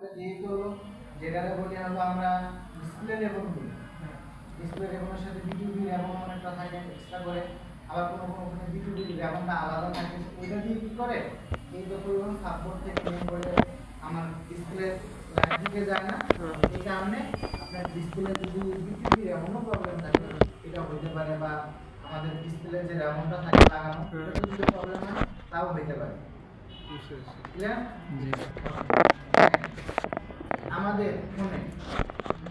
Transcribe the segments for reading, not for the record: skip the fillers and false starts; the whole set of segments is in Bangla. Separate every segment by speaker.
Speaker 1: যেহেতু হলো যেটারে বলি হলো আমরা ডিসপ্লে রেবন বলি, ডিসপ্লে রেবনের সাথে বিটুবি রেবন অনেকটা থাকে এক্সট্রা করে, আবার কোনো কোনো বিটুবি রেবনটা আলাদা থাকে, ওইটা দিয়ে কী করে এই তো পরিমাণ সাপোর্ট থেকে মেন করে আমার ডিসপ্লে লাইট দিকে যায় না, এই কারণে আপনার ডিসপ্লে যদি বিটুবি রেবনও প্রবলেম থাকে এটা হইতে পারে, বা আমাদের ডিসপ্লে যে রেবনটা থাকে লাগানো এটা যদি প্রবলেম হয় তাও হইতে পারে। ক্লিয়ার? জি। আমাদের ফোনে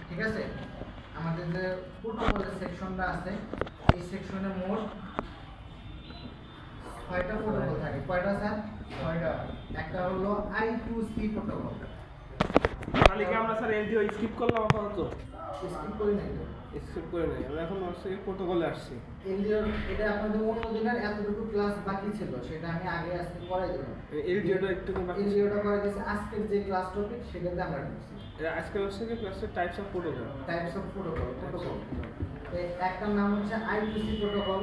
Speaker 1: ঠিক আছে, আমাদের যে প্রোটোকলের সেকশনটা আছে এই সেকশনে মোট 6টা প্রোটোকল থাকে। কয়টা স্যার? 6টা। একটা হলো I2C প্রোটোকল।
Speaker 2: তাহলে কি আমরা স্যার এলডিও স্কিপ করলাম আপাতত?
Speaker 1: স্কিপ করি নাই তো।
Speaker 2: স্কিপ করে নাই, আমরা এখন হচ্ছে প্রোটোকলে আসছি।
Speaker 1: এলডিও এটা আপনাদের অন্য দিনের এতটুকু ক্লাস বাকি ছিল সেটা আমি আগে আজকে করাই দিলাম।
Speaker 2: এলডিওটা একটু বাকি,
Speaker 1: এলডিওটা করাই দিয়েছি আজকের যে ক্লাস টপিক সেটাতে আমরা ঢুকছি।
Speaker 2: আজকে হচ্ছে কি ক্লাসের types of protocol.
Speaker 1: Types of protocol একটার নাম হচ্ছে I2C প্রোটোকল,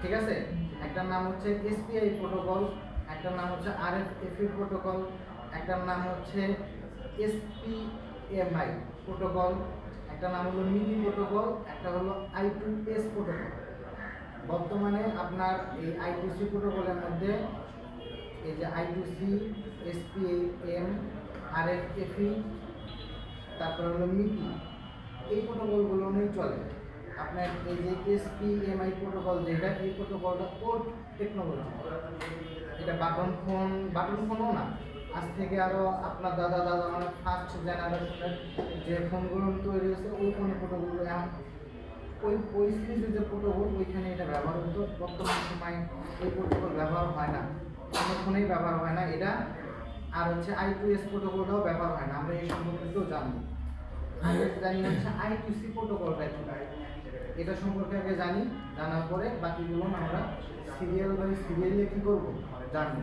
Speaker 1: ঠিক আছে, একটার নাম হচ্ছে SPI প্রোটোকল, একটার নাম হচ্ছে RFFE প্রোটোকল, একটার নাম হচ্ছে SPMI প্রোটোকল, একটা নাম হলো মিনি প্রোটোকল, একটা হলো I2S প্রোটোকল। বর্তমানে আপনার এই I2C প্রোটোকলের মধ্যে এই যে I2C, SPM, RFFE, তারপর হলো মিটি, এই প্রোটোকলগুলো নিয়ে চলে। আপনার এই যে SPMI প্রোটোকল যেটা, এই প্রোটোকলটা কোড টেকনোলজি, এটা বাটন ফোনও না, আজ থেকে আরও আপনার দাদা মানে ফার্স্ট জেনারেশনের যে ফোনগুলো তৈরি হয়েছে ওই ফোনের প্রোটোকলগুলো এখন ওই সিরিজের যে প্রোটোকল ওইখানে এটা ব্যবহার হতো। বর্তমান সময় ওই প্রোটোকল ব্যবহার হয় না, কোনো ফোনেই ব্যবহার হয় না এটা। আর হচ্ছে I2S প্রোটোকলটাও ব্যবহার হয় না, আমরা এই সম্পর্কে তো জানি। আগে জানি হচ্ছে I2C প্রোটোকলটা কি, এটা সম্পর্কে আগে জানি, জানার পরে বাকিগুলো আমরা সিরিয়াল বাই সিরিয়ালে কি করব জানবো।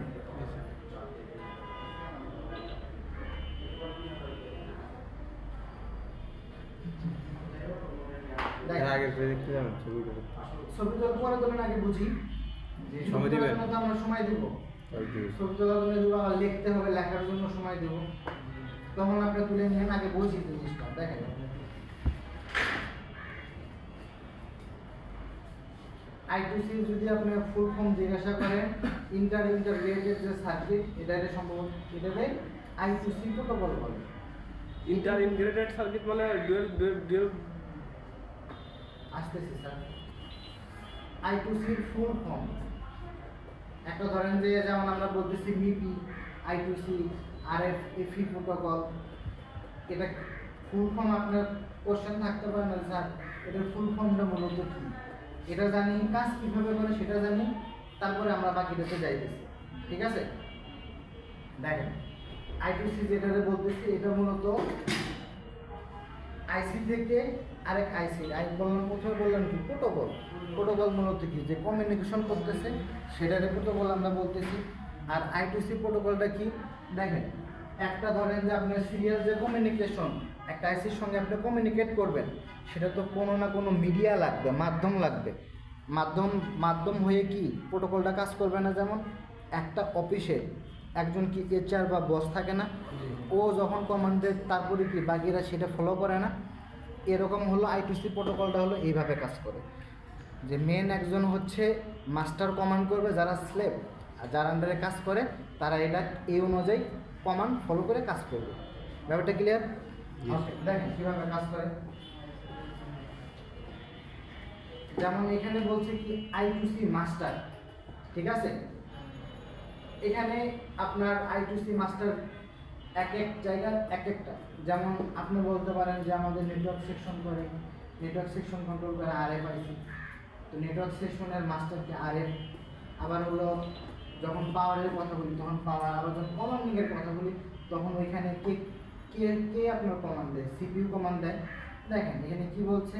Speaker 1: ছবি তোলার পরে তো আগে বুঝি সময় দিবেন, আমরা সময় দেবো, ছবি তোলার জন্য দেবো, আবার লিখতে হবে, লেখার জন্য সময় দেবো, তখন আপনি তুলে নিয়ে আগে বুঝি জিনিসটা। দেখেন I2C যদি আপনি ফুল ফর্ম জিজ্ঞাসা করেন, ইন্টাররিলেটেড যে সার্কিট, এটাকে সম্ভবত এটাকে I2C প্রোটোকল বলে।
Speaker 2: ইন্টাররিলেটেড সার্কিট মানে ডুয়াল
Speaker 1: আসতেছে স্যার। I2C এর ফুল ফর্ম একটা ধরেন যে যেমন আমরা বলতেছি মিপি, I2C, RFFE প্রোটোকল, এটা ফুল ফর্ম আপনার কোশ্চেন থাকতে পারে না স্যার এটার ফুল ফর্মটা মূলত কি, এটা জানি, কাজ কীভাবে করে সেটা জানি, তারপরে আমরা বাকিটাতে যাইতেছি। ঠিক আছে, দেখেন I2C যেটাতে বলতেছি এটা মূলত আইসি থেকে আরেক আইসি, বললাম প্রথমে বললাম কি প্রোটোকল, প্রোটোকল মূলত কি যে কমিউনিকেশন করতেছে সেটারে প্রোটোকল আমরা বলতেছি। আর I2C প্রোটোকলটা কি, দেখেন একটা ধরেন যে আপনার সিরিয়াল যে কমিউনিকেশন একটা আইসির সঙ্গে আপনি কমিউনিকেট করবেন, সেটা তো কোনো না কোনো মিডিয়া লাগবে, মাধ্যম লাগবে। মাধ্যম হয়ে কি প্রোটোকলটা কাজ করবে না? যেমন একটা অফিসে একজন কি HR বা বস থাকে না, ও যখন কমান্ড দেয় তারপরে কি বাকিরা সেটা ফলো করে না, এরকম হলো I2C প্রোটোকলটা হলো এইভাবে কাজ করে যে মেন একজন হচ্ছে মাস্টার কমান্ড করবে, যারা স্লেভ আর যার আন্ডারে কাজ করে তারা এটা এই অনুযায়ী কমান্ড ফলো করে কাজ করবে। ব্যাপারটা ক্লিয়ার? দেখেন কীভাবে কাজ করে। যেমন এখানে বলছে কি I2C মাস্টার, ঠিক আছে, এখানে আপনার I2C মাস্টার এক এক জায়গার এক একটা, যেমন আপনি বলতে পারেন যে আমাদের নেটওয়ার্ক সেকশন করে, নেটওয়ার্ক সেকশন কন্ট্রোল করে RFIC, তো নেটওয়ার্ক সেকশনের মাস্টার কি RF, আবার হলো যখন পাওয়ারের কথা বলি তখন পাওয়ার, আবার যখন কমান্ডিংয়ের কথা বলি তখন ওইখানে কে কে কে আপনার কমান্ড দেয়, CPU কমান্ড দেয়। দেখেন এখানে কি বলছে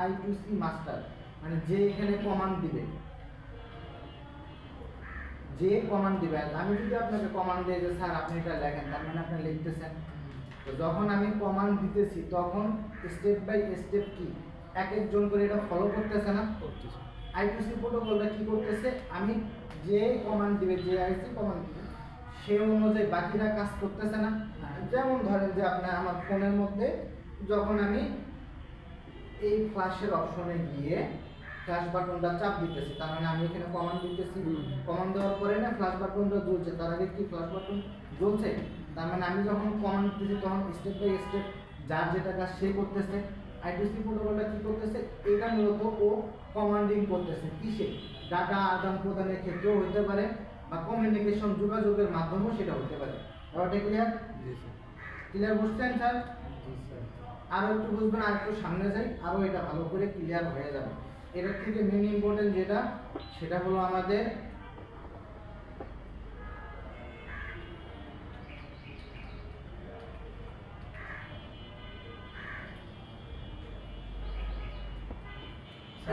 Speaker 1: I2C মাস্টার, মানে যে এখানে কমান্ড দিবে, যে কমান্ড দিবে। আমি যদি আপনাকে কমান্ড দিই যে স্যার আপনি এটা লেখেন, তার মানে আপনি লিখতেছেন, তো যখন আমি কমান্ড দিতেছি তখন স্টেপ বাই স্টেপ কি এক একজন করে এটা ফলো করতেছে না, I2C প্রোটোকলটা কি করতেছে, আমি যে কমান্ড দিবে, যে আইসি কমান্ড দিবে সে অনুযায়ী বাকিরা কাজ করতেছে না, যেমন ধরেন যে আপনার আমার ফোনের মধ্যে যখন আমি এই ফ্ল্যাশের অপশনে গিয়ে ফ্ল্যাশ বাটনটা চাপ দিতেছি, তার মানে আমি এখানে কমান্ড দিতেছি, কমান্ড দেওয়ার পরে না ফ্ল্যাশ বাটনটা জ্বলছে, তার আগে কি ফ্ল্যাশ বাটন জ্বলছে, তার মানে আমি যখন কমান্ড দিতেছি তখন স্টেপ বাই স্টেপ যার যেটা কাজ সে করতেছে। I2C প্রোটোকলটা কি করতেছে, এটা মূলত ও কমান্ডিং করতেছে কিসে, ডাটা আদান প্রদানের ক্ষেত্রেও হতে পারে বা কমিউনিকেশন যোগাযোগের মাধ্যমেও সেটা হতে পারে। ব্যাপারটা ক্লিয়ার? ক্লিয়ার বুঝছেন স্যার? আরো একটু বুঝবেন, আর একটু সামনে যাই, আরো এটা ভালো করে ক্লিয়ার হয়ে যাবে। এটার থেকে মেন ইম্পর্টেন্ট যেটা, সেটা হলো আমাদের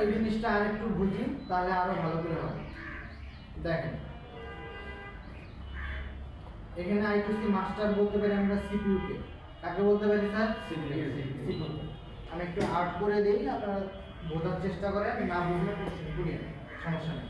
Speaker 1: এই জিনিসটা আর একটু বুঝি, তাহলে আরো ভালো করে হবে। দেখেন এখানে I2C মাস্টার বলতে পারি আমরা CPU কে, কাকে বলতে পারি স্যার? CPU। আমি একটু আর্ট করে দেই, আপনারা বোঝার চেষ্টা করেন, না বুঝলে প্রশ্ন করিয়ে নেন, সমস্যা নেই।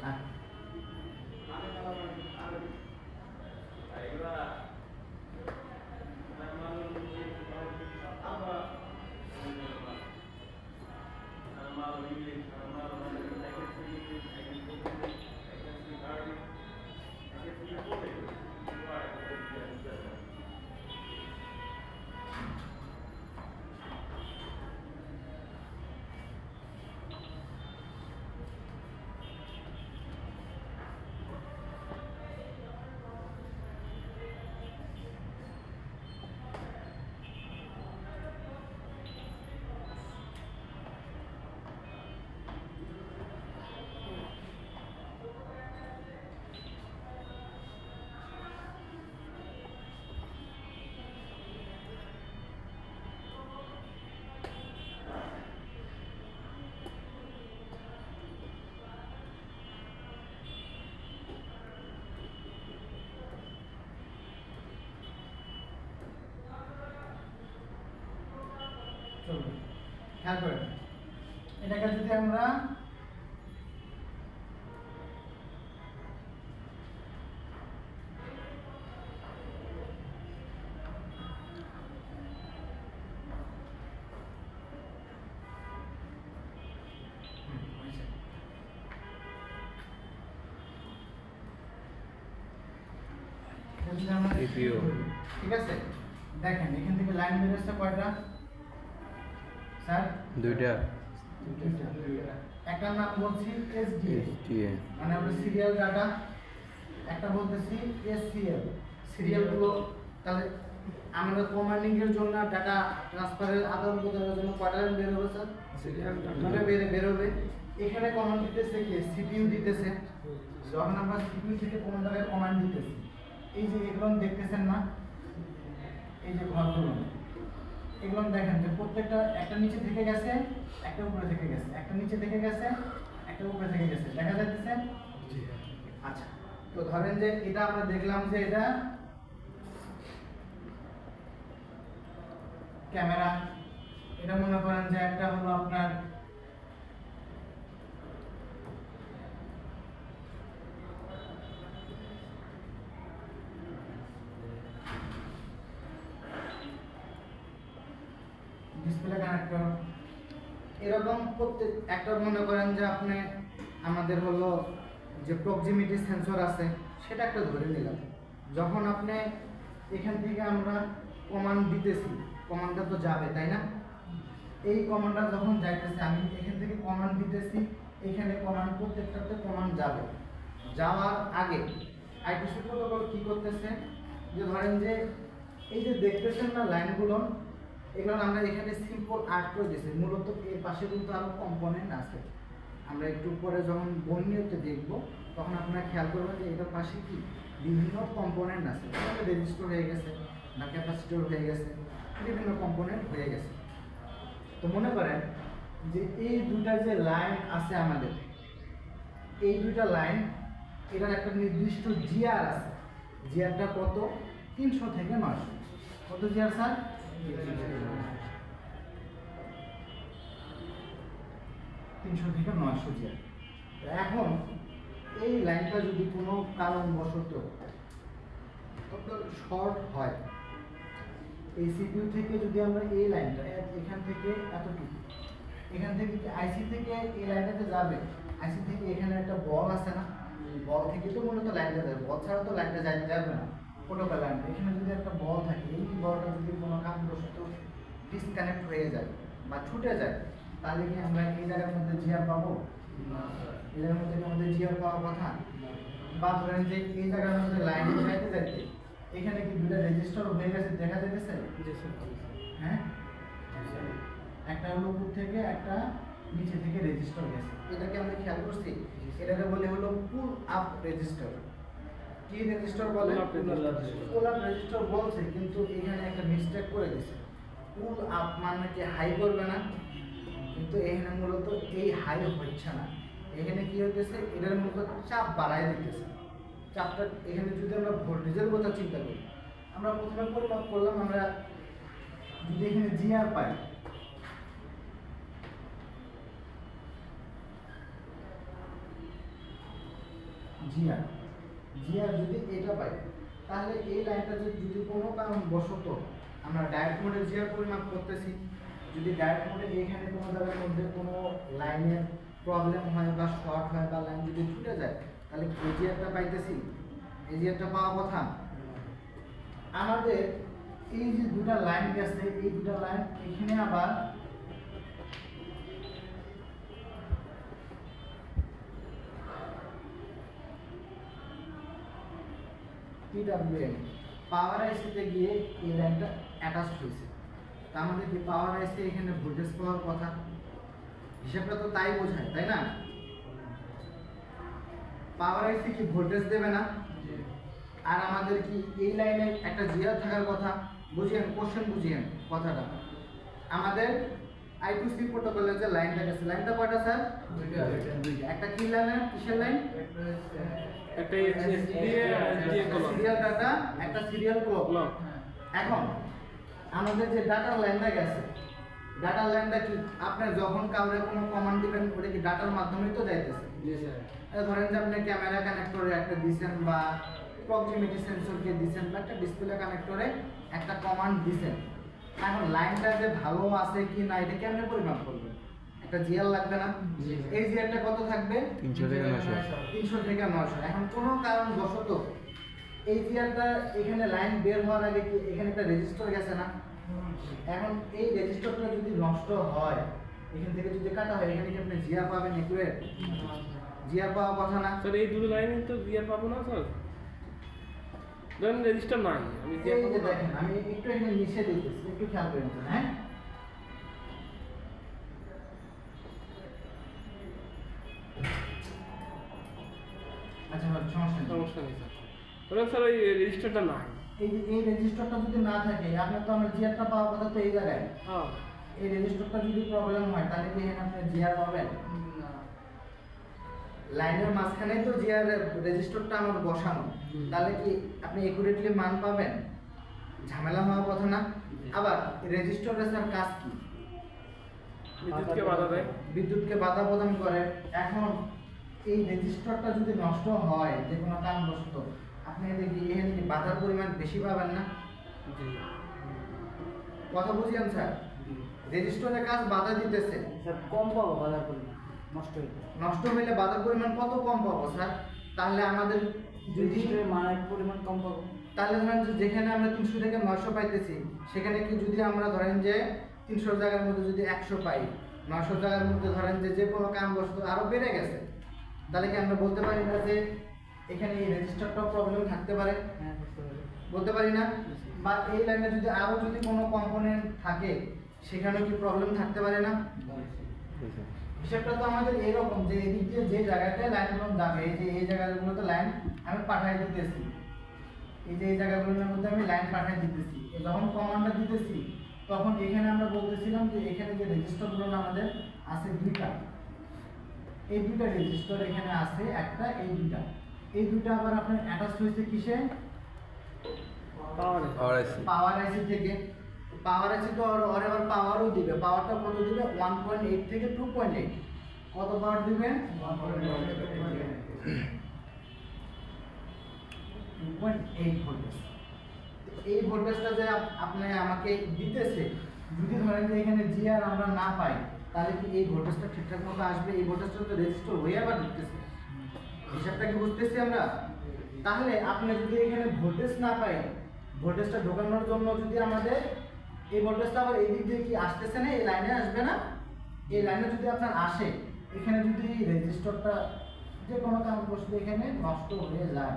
Speaker 1: হ্যাঁ। চলুন খেয়াল করেন, এটাকে যদি আমরা
Speaker 3: CPU
Speaker 1: ঠিক আছে, দেখেন এখান থেকে লাইন বেরোচ্ছে কয়টা স্যার?
Speaker 3: দুইটা
Speaker 1: একটা নাম বলছি SDA,
Speaker 3: STA
Speaker 1: মানে আমরা সিরিয়াল ডাটা, একটা বলতেছি SCL, সিরিয়ালগুলো। তাহলে আমরা কমান্ডিং এর জন্য ডাটা ট্রান্সফারের আদান প্রদানের জন্য কয়টা লাইন বের হবে স্যার?
Speaker 2: সিরিয়াল
Speaker 1: দুটো বেরোবে। এখানে কমান্ড দিতেছে কি? CPU দিতেছে। যখন আমরা CPU থেকে কোনো জায়গায় কমান্ড দিতেছি, এই যে এগুলো দেখতেছেন না, এই যে ঘরগুলো, এগুলো দেখেন যে প্রত্যেকটা একটা নিচে থেকে গেছে, একটা উপরে থেকে গেছে, একটা নিচে থেকে গেছে, একটা উপরে থেকে গেছে, দেখা যাচ্ছে? আচ্ছা, তো ধরেন যে এটা আমরা দেখলাম যে এটা ক্যামেরা, এটা মনে করেন যে একটা হলো আপনার ডিসপ্লে কানেক্টর, এরকম প্রত্যেক একটা মনে করেন যে আপনি আমাদের হলো যে প্রক্সিমিটি সেন্সর আছে সেটা একটা ধরে নিলাম। যখন আপনি এখান থেকে আমরা কমান্ড দিতেছি, কমান্ডটা তো যাবে তাই না? এই কমান্ডটা যখন যাইতেছে, আমি এখান থেকে কমান্ড দিতেছি, এখানে কমান্ড প্রত্যেকটাতে কমান্ড যাবে। যাওয়ার আগে I2C প্রোটোকল কি করতেছে, যে ধরেন যে এই যে দেখতেছেন না লাইনগুলো, এগুলো আমরা এখানে সিম্পল আর্ট করে দিয়েছি। মূলত এর পাশে কিন্তু আরো কম্পোনেন্ট আছে, আমরা একটু পরে যখন বর্ণিয়তে দেখব তখন আপনারা খেয়াল করবেন যে এটার পাশে কি বিভিন্ন কম্পোনেন্ট আছে, রেজিস্টর হয়ে গেছে না ক্যাপাসিটর হয়ে গেছে, বিভিন্ন কম্পোনেন্ট হয়ে গেছে। তো মনে করেন যে এই দুটা যে লাইন আছে আমাদের, এই দুটা লাইন এটার একটা নির্দিষ্ট জিআর আছে। জিআরটা কত? 300 থেকে 900। কত জিআর স্যার? 300 থেকে 900 জিআর। এখন এই লাইনটা যদি কোনো কারণবশত শর্ট হয়, এই সিপিইউ থেকে যদি আমরা এই লাইনটা এখান থেকে এতটুকু, এখান থেকে আইসি থেকে এই লাইনটাতে যাবে, আইসি থেকে এখানে একটা বল আছে না, বল থেকে তো মূলত লাইনটা যাবে, বল ছাড়া তো লাইনটা যাবে না। প্রোটোকল লাইনটা এখানে যদি একটা বল থাকে, এই বলটা যদি কোনো কারণবশত ডিসকানেক্ট হয়ে যায় বা ছুটে যায়, তাহলে কি আমরা এই জায়গার মধ্যে জিআর পাবো? এই জায়গার মধ্যে কি আমাদের জিআর পাওয়ার কথা? বা ধরেন যে এই জায়গার মধ্যে লাইন যাইতে যাইতে এখানে কি দুটো রেজিস্টার হয়ে গেছে, দেখা যাইতেছে? হ্যাঁ, একটা হলো উপর থেকে, একটা নিচে থেকে রেজিস্টার গেছে। এটাকে আমরা খেয়াল করছি, এটাকে বলে হলো পুল আপ রেজিস্টার। কি রেজিস্টার বলে? পুল আপ রেজিস্টার বলছে, কিন্তু এখানে একটা মিস্টেক করে দিয়েছে। পুল আপ মানে কি হাই করবে না, কিন্তু এখানে মূলত এই হাই হচ্ছে না। এখানে কি হইতেছে, এটার মূলত চাপ বাড়ায় দিতেছে। চাপটা এখানে যদি আমরা ভোল্টেজের কথা চিন্তা করি, আমরা প্রথমে পরিমাপ করলাম, আমরা যদি এখানে জিআর পাই, জিআর জিআর যদি এটা পাই, তাহলে এই লাইনটা যদি কোনো কারণবশত আমরা ডায়োড মোডে জিআর পরিমাপ করতেছি, যদি ডায়োড মোডে এখানে কোনো জায়গার মধ্যে কোনো লাইনের প্রবলেম হয় বা শর্ট হয় বা লাইন যদি ছুটে যায়, তাহলে এই জিআরটা পাইতেছি, এই জিআরটা পাওয়া কথা। আমাদের এই যে দুটা লাইন গেছে, এই দুটা লাইন এখানে আবার PWM পাওয়ার আইসিতে গিয়ে এই লাইনটা অ্যাটাচ হয়েছে। তা আমাদের কি পাওয়ার আইসি এখানে ভোল্টেজ পাওয়ার কথা, হিসাবটা তো তাই বোঝায়, তাই না? পাওয়ার আইসি কি ভোল্টেজ দেবে না? আর আমাদের কি এই লাইনে একটা জিআর থাকার কথা। বুঝিয়েন, কোশ্চেন বুঝিয়েন কথাটা। আমাদের I2C প্রোটোকলের যে লাইনটা গেছে, লাইনটা কয়টা স্যার? দুইটা। একটা কি লাইন, কিসের লাইন?
Speaker 2: একটা
Speaker 1: সিরিয়াল ডাটা, একটা সিরিয়াল ক্লক। এখন আমাদের যে ডাটার লাইনটা গেছে, ডাটার লাইনটা কি আপনি যখন কাউরে কোনো কমান্ড দিবেন, ওটা কি ডাটার মাধ্যমেই তো যাইতেছে। জি স্যার। ধরেন যে আপনি ক্যামেরা কানেক্টরে একটা দিছেন, বা প্রক্সিমিটি সেন্সরকে দিছেন, বা একটা ডিসপ্লে কানেক্টরে একটা কমান্ড দিছেন। এখন লাইনটা যে ভালো আছে কি না, এটা কেমনে পরিমাপ করবেন? একটা জিআর লাগবে না? এই জিআরটা কত থাকবে? 300 থেকে 900। 300 থেকে 900। এখন কোনো কারণবশত এই জিআরটা এখানে লাইন বের হওয়ার আগে কি এখানে একটা রেজিস্টার গেছে না? এখন এই রেজিস্টারটা যদি নষ্ট হয়, এখান থেকে যদি কাটা হয়, এখানে কি আপনি জিআর পাবেন? একুরেট জিআর পাওয়ার কথা না
Speaker 2: স্যার। এই দুটো লাইনে তো জিআর পাবো না স্যার, ধরেন রেজিস্টার নাই, আমি জিআর
Speaker 1: এই
Speaker 2: পাবো
Speaker 1: যে
Speaker 2: না।
Speaker 1: দেখেন, আমি একটু এখানে মিশে দিতেছি, একটু খেয়াল করেন। হ্যাঁ, আচ্ছা সমস্যা নেই।
Speaker 2: সমস্যা নেই স্যার। ধরেন স্যার ওই রেজিস্টারটা নাই,
Speaker 1: এই রেজিস্টারটা যদি না থাকে, আপনার তো আমার জিআরটা পাওয়ার কথা তো এই জায়গায়।
Speaker 2: হ্যাঁ,
Speaker 1: এই রেজিস্টারটা যদি প্রবলেম হয়, তাহলে কি এখানে আপনি জিআর পাবেন? লাইনের মাঝখানে তো জিআর রেজিস্টারটা আমার বসানো, তাহলে কি আপনি একুরেটলি মান পাবেন? ঝামেলা হওয়ার কথা না। আবার রেজিস্টারের স্যার কাজ কি?
Speaker 2: বিদ্যুৎকে বাধা দেয়।
Speaker 1: বিদ্যুৎকে বাধা প্রদান করে। এখন এই রেজিস্টারটা যদি নষ্ট হয় যে কোনো কারণবশত, আপনি দেখি এখানে কি বাধার পরিমাণ বেশি পাবেন না?
Speaker 2: জি।
Speaker 1: কথা বুঝিয়েন স্যার? রেজিস্টারের কাজ বাধা দিতেছে,
Speaker 3: স্যার কম পাবো বাজার পরিমাণ নষ্ট হইতে।
Speaker 1: নষ্ট হইলে বাধার পরিমাণ কত কম পাবো স্যার? তাহলে আমাদের যদি
Speaker 3: রেজিস্টারের মানের পরিমাণ কম পাবো।
Speaker 1: তাহলে ধরেন যে যেখানে আমরা 300 থেকে 900 পাইতেছি, সেখানে কি যদি আমরা ধরেন যে 300 জায়গার মধ্যে যদি 100 পাই, 900 জায়গার মধ্যে ধরেন যে কোনো কারণবশত আরো বেড়ে গেছে, তাহলে কি আমরা বলতে পারি না যে এখানে এই রেজিস্টারটাও প্রবলেম থাকতে পারে?
Speaker 3: হ্যাঁ, বুঝতে পারি।
Speaker 1: বলতে পারি না? বা এই লাইনে যদি আরো যদি কোনো কম্পোনেন্ট থাকে, সেখানেও কি প্রবলেম থাকতে পারে না? হিসাবটা তো আমাদের এরকম যে এদিক দিয়ে যে জায়গাটায় লাইনগুলো যাবে, এই যে এই জায়গাগুলোতে লাইন আমি পাঠাই দিতেছি, এই যে এই জায়গাগুলোর মধ্যে আমি লাইন পাঠিয়ে দিতেছি যখন কমান্ডটা দিতেছি তখন এখানে আমরা বলতেছিলাম যে এখানে যে রেজিস্টারগুলো আমাদের আছে দুইটা, এই দুইটা রেজিস্টার এখানে আছে একটা, এই দুইটা আবার আপনার অ্যাটাচ হয়েছে কিসে? পাওয়ার আইসি থেকে। পাওয়ার আইসি তো ওর আবার পাওয়ারও দিবে, পাওয়ারটা কত দিবে? 1.8 থেকে 2.8। কত পাওয়ার দিবেন? 2.8 ভোল্টেজ। এই ভোল্টেজটা যে আপনি আমাকে দিতেছে, যদি ধরেন যে এখানে জিআর আমরা না পাই তাহলে কি এই ভোল্টেজটা ঠিকঠাক মতো আসবে? এই ভোল্টেজটা তো রেজিস্টার হয়ে আবার দিতেছে, হিসাবটা কি বুঝতেছি আমরা? তাহলে আপনি যদি এখানে ভোল্টেজ না পাই, ভোল্টেজটা ঢোকানোর জন্য যদি আমাদের এই ভোল্টেজটা আবার এই দিক দিয়ে কি আসতেছে না, এই লাইনে আসবে না? এই লাইনে যদি আপনার আসে, এখানে যদি রেজিস্টারটা যে কোনো কারণ বসলে এখানে নষ্ট হয়ে যায়,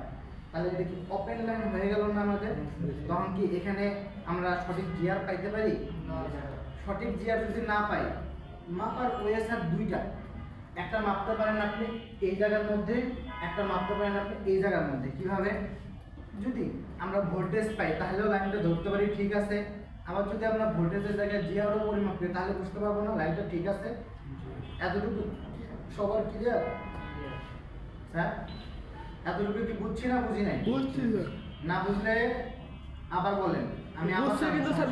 Speaker 1: তাহলে এটা কি ওপেন লাইন হয়ে গেল না আমাদের? তখন কি এখানে আমরা সঠিক জিআর পাইতে পারি? সঠিক জিআর যদি না পাই, মাপার ওয়ে স্যার দুইটা, একটা মাপতে পারেন আপনি এই জায়গার মধ্যে, একটা মাপতে পারেন আপনি এই জায়গার মধ্যে। কিভাবে? যদি আমরা ভোল্টেজ পাই তাহলেও লাইনটা ধরতে পারি ঠিক আছে, আবার যদি আমরা ভোল্টেজের জায়গায় জিআরও পরিমাপ করি তাহলে বুঝতে পারবো না লাইনটা ঠিক আছে। এতটুকু সবার ক্লিয়ার স্যার? এতটুকু কি বুঝছি না বুঝি নাই?
Speaker 2: বুঝছি স্যার।
Speaker 1: না বুঝলে আবার বলেন, আমি আবার
Speaker 2: বুঝছি কিন্তু স্যার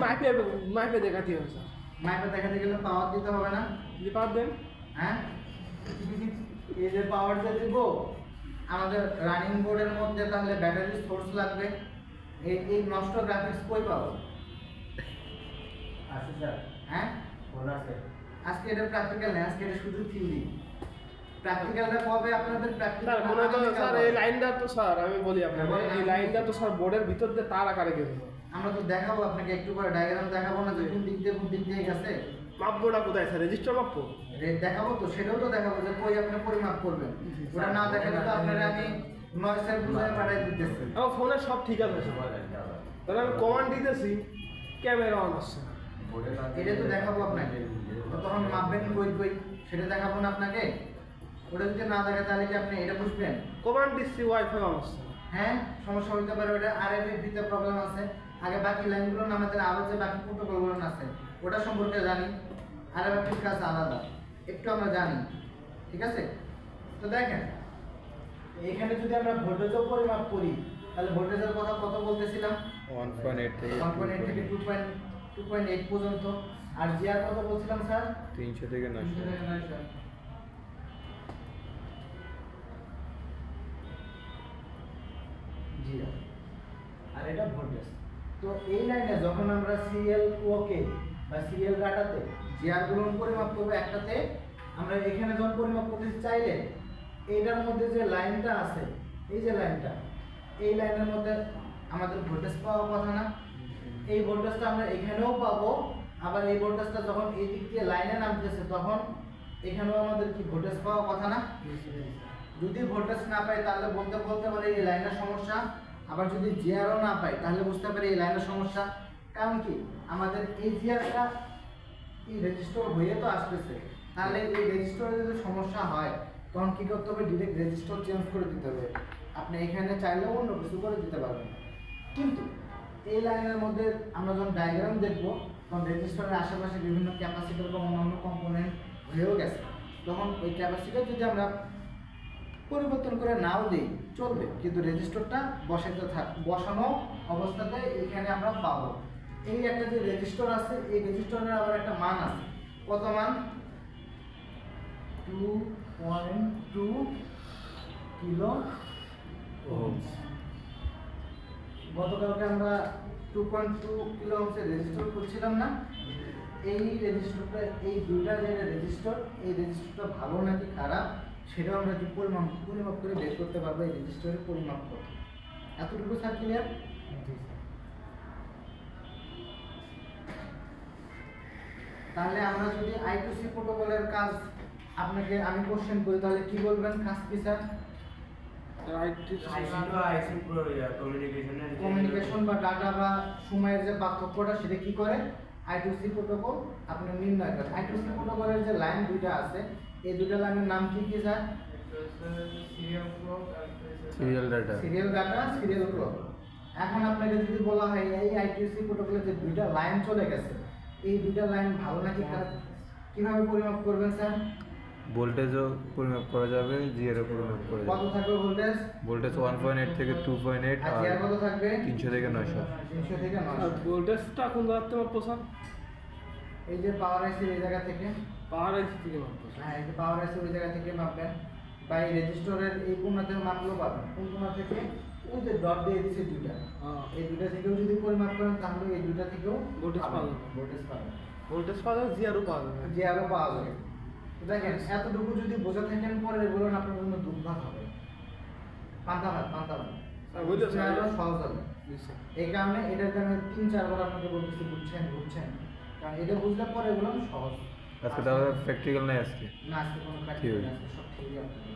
Speaker 2: মাইপে দেখাতে হবে স্যার।
Speaker 1: মাইপে দেখাতে গেলে পাওয়ার দিতে হবে না?
Speaker 2: যদি পাওয়ার দেন।
Speaker 1: হ্যাঁ, এই যে পাওয়ার যে দিব আমাদের রানিং বোর্ডের মধ্যে, তাহলে ব্যাটারি সোর্স লাগবে। এই নষ্ট গ্রাফিক্স কই পাবো?
Speaker 3: আছে স্যার,
Speaker 1: হ্যাঁ,
Speaker 3: ফোন আছে।
Speaker 1: আজকে এটা প্র্যাকটিক্যাল না, আজকে এটা শুধু থিওরি। প্র্যাকটিক্যালটা কবে আপনাদের?
Speaker 2: স্যার
Speaker 1: প্র্যাকটিক্যাল
Speaker 2: মনে তো স্যার এই লাইনটা তো স্যার আমি বলি আপনাকে, এই লাইনটা তো স্যার বোর্ডের ভিতর দিয়ে তার আকারে গেছে।
Speaker 1: আমরা তো দেখাবো আপনাকে, একটু করে ডায়াগ্রাম দেখাবো না যে কোন দিক দিয়ে গেছে।
Speaker 2: মাপবোটা কোথায় স্যার? রেজিস্টার মাপবো?
Speaker 1: দেখাবো তো, সেটাও তো দেখাবো যে কই আপনি পরিমাপ করবেন। ওটা না দেখালে তো আপনারা আমি নয়সের বুঝায় পাঠাই দিতেছি।
Speaker 2: আমার ফোনে সব ঠিক আছে স্যার, তাহলে আমি কমান্ড দিতেছি, ক্যামেরা অন আসছে না।
Speaker 1: এটা তো দেখাবো আপনাকে, তো তখন মাপবেন কই সেটা দেখাবো না আপনাকে। ওটা যদি না দেখে তাহলে কি আপনি এটা বুঝবেন?
Speaker 2: কমান্ড দিচ্ছি, ওয়াইফাই অন আসছে না।
Speaker 1: হ্যাঁ, সমস্যা হতে পারে, ওটা আরএফএফ তে প্রবলেম আছে। আগে বাকি লাইনগুলো আমাদের আরো যে বাকি প্রোটোকলগুলো আছে ওটা সম্পর্কে জানি, আরএফএফ কাজ আলাদা একটু আমরা জানি, ঠিক আছে? তো দেখেন এখানে যদি আমরা ভোল্টেজও পরিমাপ করি তাহলে ভোল্টেজের কথা কত বলতেছিলাম?
Speaker 4: 1.8 থেকে
Speaker 1: 1.8 থেকে 2.8 পর্যন্ত। আর জিআর কত বলছিলাম স্যার?
Speaker 4: 300 থেকে 900।
Speaker 1: জিআর আর এটা ভোল্টেজ। তো এই লাইনে যখন আমরা সিরিয়াল ওকে বা সিরিয়াল ডাটাতে জিআর গুলো পরিমাপ করবো একটাতে, আমরা এখানে যখন পরিমাপ করতে চাইলে এইটার মধ্যে যে লাইনটা আছে, এই যে লাইনটা, এই লাইনের মধ্যে আমাদের ভোল্টেজ পাওয়ার কথা না? এই ভোল্টেজটা আমরা এখানেও পাবো, আবার এই ভোল্টেজটা যখন এই দিক দিয়ে লাইনে নামতেছে তখন এখানেও আমাদের কি ভোল্টেজ পাওয়ার কথা না? যদি ভোল্টেজ না পাই তাহলে বলতে পারি এই লাইনের সমস্যা, আবার যদি জিআরও না পাই তাহলে বুঝতে পারি এই লাইনের সমস্যা। কারণ কি আমাদের এই জিআরটা এই রেজিস্টার হয়ে তো আসতেছে, তাহলে এই রেজিস্টারে যদি সমস্যা হয় তখন কি করতে হবে? ডিরেক্ট রেজিস্টার চেঞ্জ করে দিতে হবে। আপনি এখানে চাইলেও অন্য কিছু করে দিতে পারবেন, কিন্তু এই লাইনের মধ্যে আমরা যখন ডায়াগ্রাম দেখবো তখন রেজিস্টারের আশেপাশে বিভিন্ন ক্যাপাসিটর বা অন্যান্য কম্পোনেন্ট হয়েও গেছে, তখন ওই ক্যাপাসিটর যদি আমরা পরিবর্তন করে নাও দিই চলবে, কিন্তু রেজিস্টারটা বসানো অবস্থাতে এখানে আমরা পাবো। এই একটা যে রেজিস্টার আছে, এই রেজিস্টারের আবার একটা মান আছে। কত মান? 2.2 কিলো ওহমস। গতকালকে আমরা 2.2 কিলো ওহমসের রেজিস্টার করছিলাম না? এই রেজিস্টারটা, এই দুইটা যে রেজিস্টার, এই রেজিস্টারটা ভালো নাকি খারাপ সেটাও আমরা কি পরিমাপ করে বের করতে পারবো এই রেজিস্টারের পরিমাপ করে। এতটুকু স্যার ক্লিয়ার? তাহলে আমরা যদি I2C প্রোটোকলের কাজ আপনাকে আমি কোশ্চেন করি তাহলে কি বলবেন? কাজ কি স্যার? কমিউনিকেশন বা ডাটা বা সময়ের যে পার্থক্যটা সেটা কি করে? I2C প্রোটোকল আপনি নির্ণয় করেন। I2C প্রোটোকলের যে লাইন দুইটা আছে, এই দুইটা লাইনের নাম কি কি sir?
Speaker 4: Serial data.
Speaker 1: Serial data, serial clock. এখন আপনাকে যদি বলা হয় এই I2C প্রোটোকলে যে দুইটা লাইন চলে গেছে, এই দুইটা লাইন ভালো নাকি খারাপ কিভাবে পরিমাপ করবেন স্যার?
Speaker 4: ভোল্টেজও পরিমাপ করা যাবে, জিআরও পরিমাপ করা
Speaker 1: কত
Speaker 4: যাবে।
Speaker 1: থাকবে ভোল্টেজ?
Speaker 4: ভোল্টেজ 1.8 থেকে 2.8
Speaker 1: আর
Speaker 4: আর
Speaker 1: জিআর কত থাকবে?
Speaker 4: 300 থেকে 900।
Speaker 1: 300 থেকে
Speaker 2: আর
Speaker 1: 900।
Speaker 2: ভোল্টেজটা কোন জায়গাতে মাপবো স্যার?
Speaker 1: এই যে পাওয়ার আইসি এই জায়গা থেকে,
Speaker 2: পাওয়ার আইসি থেকে মাপবো স্যার।
Speaker 1: হ্যাঁ এই যে পাওয়ার আইসি ওই জায়গা থেকে মাপবেন, বা এই রেজিস্টরের এই কোণা থেকে মাপলেও পাবেন। কোন কোণা থেকে? ওই যে ডট দিয়ে দিচ্ছে দুইটা,
Speaker 2: হ্যাঁ।
Speaker 1: এই দুইটা থেকেও যদি পরিমাপ করেন তাহলে এই দুইটা থেকেও
Speaker 2: ভোল্টেজ পাওয়া যাবে।
Speaker 1: ভোল্টেজ পাবেন,
Speaker 2: ভোল্টেজ পাওয়া যাবে, জিআরও পাওয়া যাবে।
Speaker 1: যে আরো পাওয়া যাবে। তো দেখেন এতটুকু যদি বোঝা থাকেন পরে এগুলো না আপনার জন্য দুর্ভাগ হবে, পান্তা ভাত।
Speaker 2: স্যার বুঝলো স্যার?
Speaker 1: আরো সহজ হবে।
Speaker 2: বুঝছি।
Speaker 1: এই কারণে এটার কারণে 3-4 বার আপনাকে বলতেছি বুঝছেন, কারণ এটা বুঝলে পরে এগুলো সহজ।
Speaker 4: আজকে তাহলে প্র্যাকটিক্যাল নাই আজকে।
Speaker 1: না আজকে কোনো
Speaker 4: ঠিক
Speaker 1: প্র্যাকটিক্যাল
Speaker 4: আছে।
Speaker 1: আছে, সব থিওরি আপনাদের।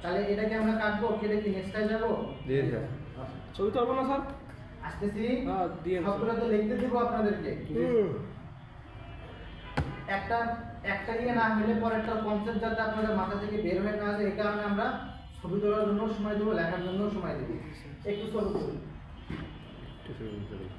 Speaker 1: তাহলে এটাকে আমরা কাটবো, কেটে কি নেক্সট টাইম যাবো?
Speaker 4: জি স্যার।
Speaker 2: ছবি তুলবো না স্যার?
Speaker 1: আসতেছি,
Speaker 2: হ্যাঁ, দিয়ে দিন।
Speaker 1: সবগুলো তো লিখতে দিব আপনাদেরকে। একটা ইয়ে না হলে পরেরটা কনসেপ্ট যাতে আপনাদের মাথা থেকে বের হয়ে না আসে, এই কারণে আমরা ছবি তোলার জন্য সময় দেবো, লেখার জন্য সময় দেবো। একটু ছবি তুলি।
Speaker 4: একটু শুরু করতে দিই।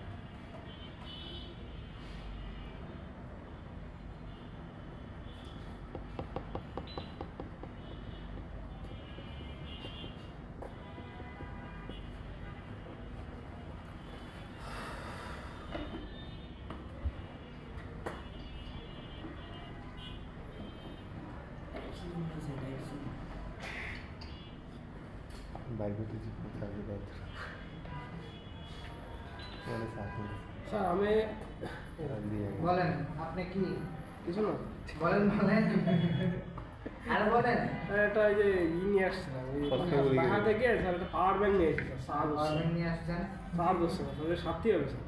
Speaker 4: বাইরে করতেছি থাকবে কত মানে সাথে
Speaker 2: স্যার আমি
Speaker 4: দিয়ে
Speaker 1: বলেন আপনি কি
Speaker 2: কিছু না।
Speaker 1: বলেন আর বলেন।
Speaker 2: স্যার এটা এই যে নিয়ে আসছিলাম,
Speaker 4: সবথেকে বলি
Speaker 2: বাসা
Speaker 4: গেলে।
Speaker 2: থেকে স্যার একটা পাওয়ার ব্যাংক নিয়ে এসেছি স্যার।
Speaker 1: গভর্নমেন্ট নিয়ে আসছেন।
Speaker 2: চার্জ হচ্ছে না স্যার, সাথেই হবে স্যার।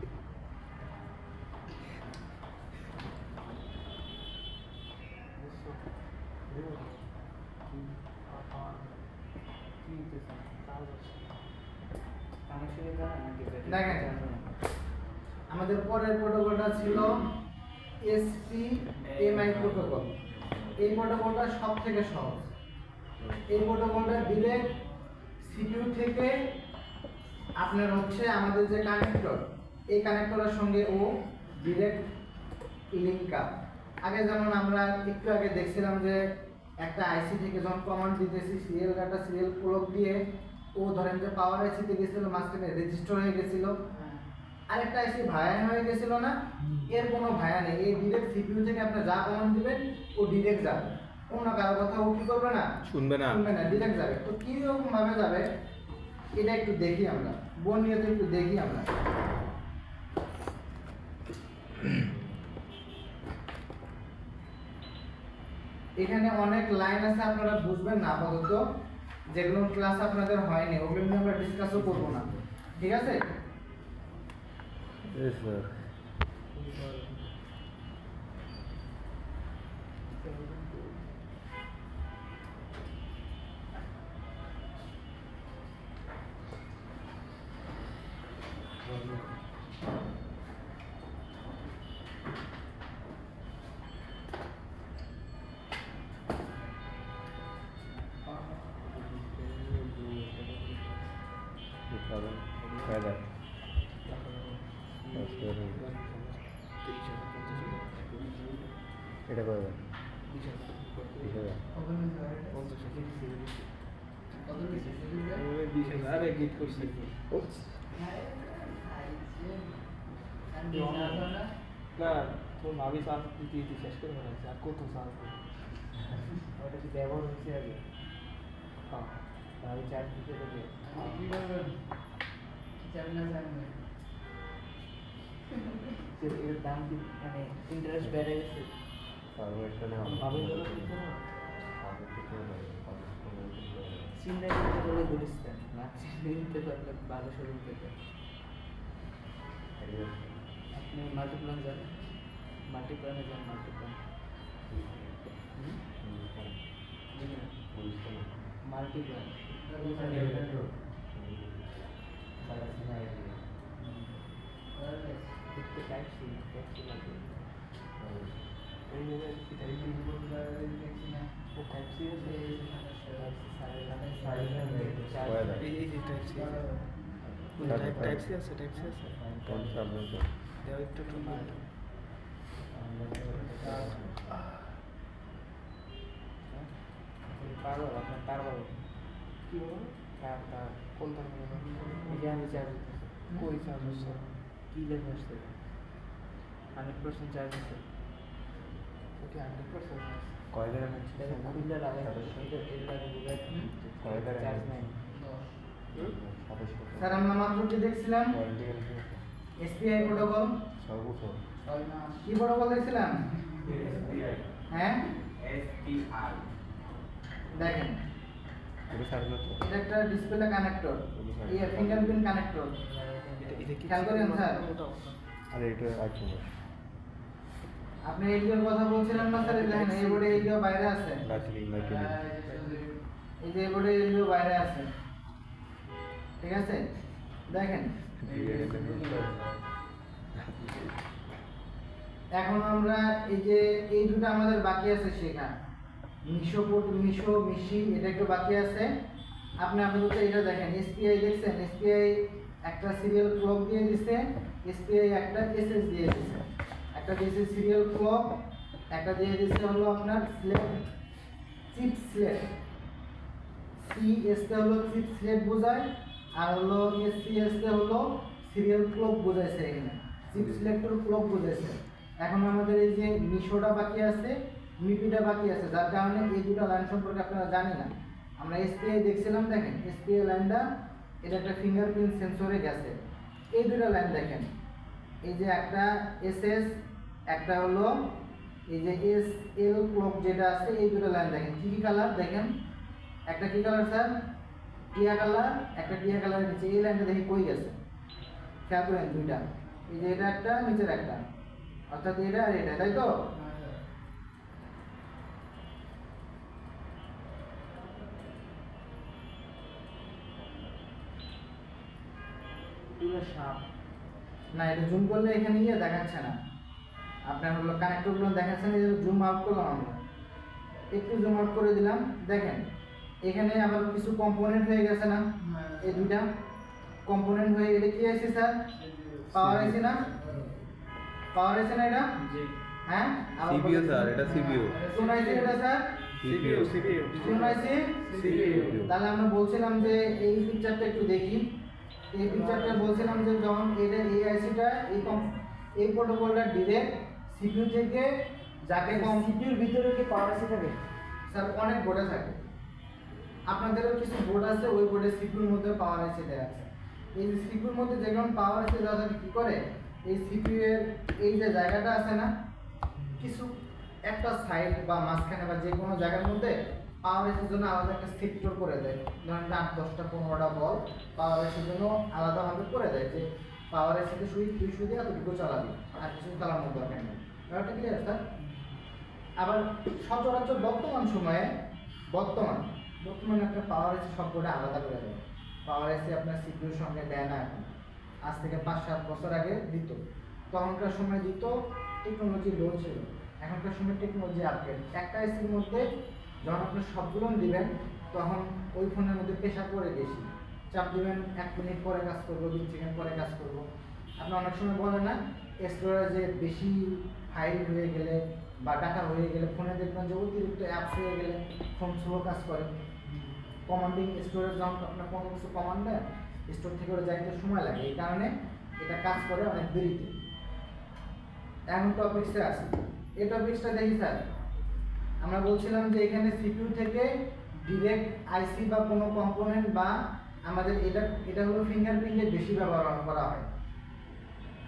Speaker 3: কানেকশনের কারণে নাকি
Speaker 1: দেখেন আমাদের পরের প্রোটোকলটা ছিল SPMI প্রোটোকল। এই প্রোটোকলটা সব থেকে সহজ। এই প্রোটোকলটা ডিরেক্ট সিপিইউ থেকে আপনার হচ্ছে আমাদের যে কানেক্টর, এই কানেক্টরের সঙ্গে ও ডিরেক্ট লিঙ্ক আপ। আগে যেমন আমরা একটু আগে দেখছিলাম যে একটা আইসি থেকে যখন কমান্ড দিতেছি সিরিয়াল ডাটা সিরিয়াল প্লগ দিয়ে, ও ধরেন যে পাওয়ার আইসিতে গেছিল, মাঝখানে রেজিস্টার হয়ে গেছিল, আরেকটা আইসি ভায়া হয়ে গেছিল না, এর কোনো ভায়া নেই। এই ডিরেক্ট সিপিইউ থেকে আপনি যা কমান্ড দিবেন ও ডিরেক্ট যাবে, অন্য কারো কথা ও কি করবে না,
Speaker 4: শুনবে না।
Speaker 1: শুনবে না, ডিরেক্ট যাবে। তো কি রকম ভাবে যাবে এটা একটু দেখি আমরা, বোন নিয়ে একটু দেখি আমরা। এখানে অনেক লাইন আছে আপনারা বুঝবেন না আপাতত, যেগুলো ক্লাস আপনাদের হয়নি, ওগুলো নিয়ে আমরা ডিসকাসও করবো না, ঠিক আছে?
Speaker 4: Yes, sir. Weather. এটা করে দেন
Speaker 1: 20,000
Speaker 2: না তোর ভাবি চার্জ দিতে শেষ করে ফেলেছে, আর কত চার্জ
Speaker 3: ওটা কি ব্যবহার হচ্ছে আগে?
Speaker 2: হ্যাঁ
Speaker 3: তাহলে চার্জ দিতে হবে।
Speaker 1: কি করবেন? কি চাবেন না জানেন?
Speaker 3: এর দাম কি মানে ইন্টারেস্ট বেড়ে গেছে?
Speaker 4: সার্ভারটা না
Speaker 3: ভাবি বলো কিন্তু না চিন্তা করতে বলে গুলিস্তান রাত্রি দিতে পারলে 1200 থেকে আপনি মাল্টিপ্লান যান, মাল্টিপ্লানে যান, মাল্টিপ্লান মাল্টিপ্লান একটু ট্যাক্সি লাগবে।
Speaker 2: এই জন্য
Speaker 3: ট্যাক্সি আছে
Speaker 2: এই যে ট্যাক্সি টাইপ সি আছে দেওয়া একটু
Speaker 3: পারবো আপনার তার পারবো
Speaker 2: কি বলবো
Speaker 3: তার তার
Speaker 2: কোন তার বলবো
Speaker 3: এই যে আমি চার্জ
Speaker 2: কই চার্জ হচ্ছে
Speaker 3: কি লেখা আসছে 100% চার্জ আছে
Speaker 2: ওকে 100%
Speaker 4: কয় দিন
Speaker 3: খুললে লাগাই এটা এর লাগে বুঝাই চার্জ নাই
Speaker 1: স্যার আমরা মাত্র কি দেখছিলাম এসপিআই প্রোটোকল কি প্রোটোকল দেখছিলাম হ্যাঁ দেখেন এটা একটা ডিসপ্লে কানেক্টর এই ফিঙ্গারপ্রিন্ট কানেক্টর
Speaker 2: এটা কি
Speaker 1: খেয়াল করেন স্যার
Speaker 4: আরে এটা আছে
Speaker 1: আপনি এইগুলোর কথা বলছিলেন না স্যার দেখেন এই বোর্ডে এইগুলো বাইরে আছে এই যে এই বোর্ডে এইগুলো বাইরে আছে ঠিক আছে দেখেন এখন আমরা এই যে এই দুটো আমাদের বাকি আছে শেখা মিশি এটা একটু বাকি আছে আপনি আপাতত এটা দেখেন এসপিআই দেখছেন এসপিআই একটা সিরিয়াল ক্লক দিয়ে দিছে এসপিআই একটা এসএস দিয়ে দিছে একটা দিয়েছে সিরিয়াল ক্লক একটা দিয়ে দিছে হলো আপনার স্লেট চিপ স্লেট সিএস তে হলো চিপ স্লেট বোঝায় আর হলো এসসিএস তে হলো সিরিয়াল ক্লক বোঝাইছে এখানে চিপ সিলেক্টর ক্লক বোঝাইছে এখন আমাদের এই যে মিশোটা বাকি আছে মিপিটা বাকি আছে যার কারণে এই দুটো লাইন সম্পর্কে আপনারা জানি না আমরা এসপিআই দেখছিলাম দেখেন এসপিআই লাইনটা এটা একটা ফিঙ্গারপ্রিন্ট সেন্সরে গেছে এই দুটো লাইন দেখেন এই যে একটা এসএস একটা হলো এই যে এস এল ক্লক যেটা আছে এই দুটো লাইন দেখেন কি কি কালার দেখেন একটা কি কালার স্যার টিয়া কালার একটা টিয়া কালারের নিচে এই লাইনটা দেখি কই গেছে খেয়াল করেন দুইটা এই যে এটা একটা নিচের একটা অর্থাৎ এটা আর এটা তাই তো
Speaker 3: পুরো সাপ
Speaker 1: না এটা জুম করলে এখানে গিয়ে দেখাচ্ছে না আপনার হলো কানেক্টরগুলো দেখাচ্ছে না জুম আউট করলাম আমরা একটু জুম আউট করে দিলাম দেখেন এখানে আবার কিছু কম্পোনেন্ট হয়ে গেছে না এই দুইটা কম্পোনেন্ট হয়ে এটা কি আছে স্যার পাওয়ার আইসি না পাওয়ার আইসি না এটা
Speaker 3: জি
Speaker 1: হ্যাঁ
Speaker 4: সিপিইউ স্যার এটা সিপিইউ
Speaker 1: কোন আইসি এটা স্যার
Speaker 2: সিপিইউ
Speaker 1: কোন আইসি তাহলে আমরা বলছিলাম যে এই পিকচারটা একটু দেখি এই পিকচারটা বলছিলাম যে যখন এটা এই আইসিটা এই প্রোটোকলটা ডাইরেক্ট সিপিইউ থেকে যাকে
Speaker 3: সিপিইউর ভিতরে কি পাওয়ার আছে থাকে
Speaker 1: স্যার অনেক বোর্ডে থাকে আপনাদেরও কিছু বোর্ড আছে ওই বোর্ডে সিপিইউর মধ্যে পাওয়ার আইসি দেওয়া আছে এই সিপিইউর মধ্যে যেমন পাওয়ার আইসি দেওয়া থাকে কি করে এই সিপিইউ এর এই যে জায়গাটা আছে না কিছু একটা সাইড বা মাঝখানে বা যে কোনো জায়গার মধ্যে পাওয়ার আইসির জন্য আলাদা একটা সেক্টর করে দেয় ধরেন 8-10টা 15টা বল পাওয়ার আইসির জন্য আলাদাভাবে করে দেয় যে পাওয়ার আইসিতে তুই শুধু এতটুকু চালাবি আর কিছু চালানোর দরকার নেই ব্যাপারটা ক্লিয়ার স্যার আবার সচরাচর বর্তমানে একটা পাওয়ার আইসি সবকটা আলাদা করে দেয় পাওয়ার আইসি আপনার সিপিইউর সঙ্গে দেয় না এখন আজ থেকে 5-7 বছর আগে দিত তখনকার সময় দিত টেকনোলজি লো ছিল এখনকার সময় টেকনোলজি আপগ্রেড একটা আইসির মধ্যে যখন আপনি সবগুলো দিবেন তখন ওই ফোনের মধ্যে প্রেশার পড়ে বেশি চাপ দিবেন 1 মিনিট পরে কাজ করবো 2 সেকেন্ড পরে কাজ করবো আপনি অনেক সময় বলে না স্টোরেজে বেশি ফাইল হয়ে গেলে বা ডাটা হয়ে গেলে ফোনে দেখবেন যে অতিরিক্ত অ্যাপস হয়ে গেলে ফোন স্লো কাজ করে কমান্ডিং স্টোরেজ যখন আপনার কোনো কিছু কমান্ড দেয় স্টোর থেকে ওরা যাইতে সময় লাগে এই কারণে এটা কাজ করে অনেক দেরিতে এখন টপিক্সে আসি এই টপিক্সটা দেখি স্যার আমরা বলছিলাম যে এখানে সিপিইউ থেকে ডিরেক্ট আইসি বা কোনো কম্পোনেন্ট বা আমাদের এটা হলো ফিঙ্গারপ্রিন্টের বেশি ব্যবহার করা হয়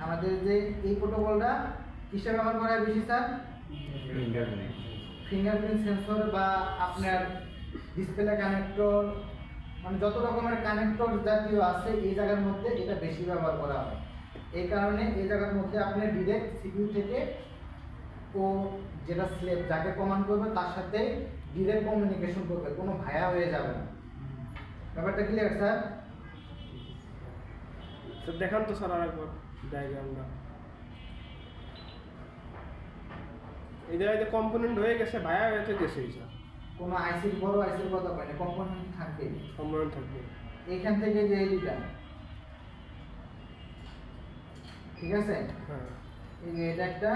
Speaker 1: আমাদের যে এই প্রোটোকলটা কিসে ব্যবহার করা হয় বেশি স্যার ফিঙ্গারপ্রিন্ট সেন্সর বা আপনার ডিসপ্লে কানেক্টর মানে যত রকমের কানেক্টর জাতীয় আছে এই জায়গার মধ্যে এটা বেশি ব্যবহার করা হয় এই কারণে এই জায়গার মধ্যে আপনি ডিরেক্ট সিপিইউ থেকে ও যেটা স্লেভ যাকে কমান্ড করবে তার সাথে ডিরেক্ট কমিউনিকেশন করবে কোনো ভায়া হয়ে যাবে না ব্যাপারটা ক্লিয়ার স্যার
Speaker 2: স্যার দেখান তো স্যার আরেকবার ডায়াগ্রামটা এই জায়গায় কম্পোনেন্ট হয়ে গেছে ভায়া হয়ে গেছে স্যার
Speaker 1: কোনো আইসির বড় আইসির কথা পাই না কম্পোনেন্ট থাকবে
Speaker 2: কম্পোনেন্ট থাকবে
Speaker 1: এইখান থেকে যে এই দুটা ঠিক আছে?
Speaker 2: হ্যাঁ
Speaker 1: এই যে এটা একটা,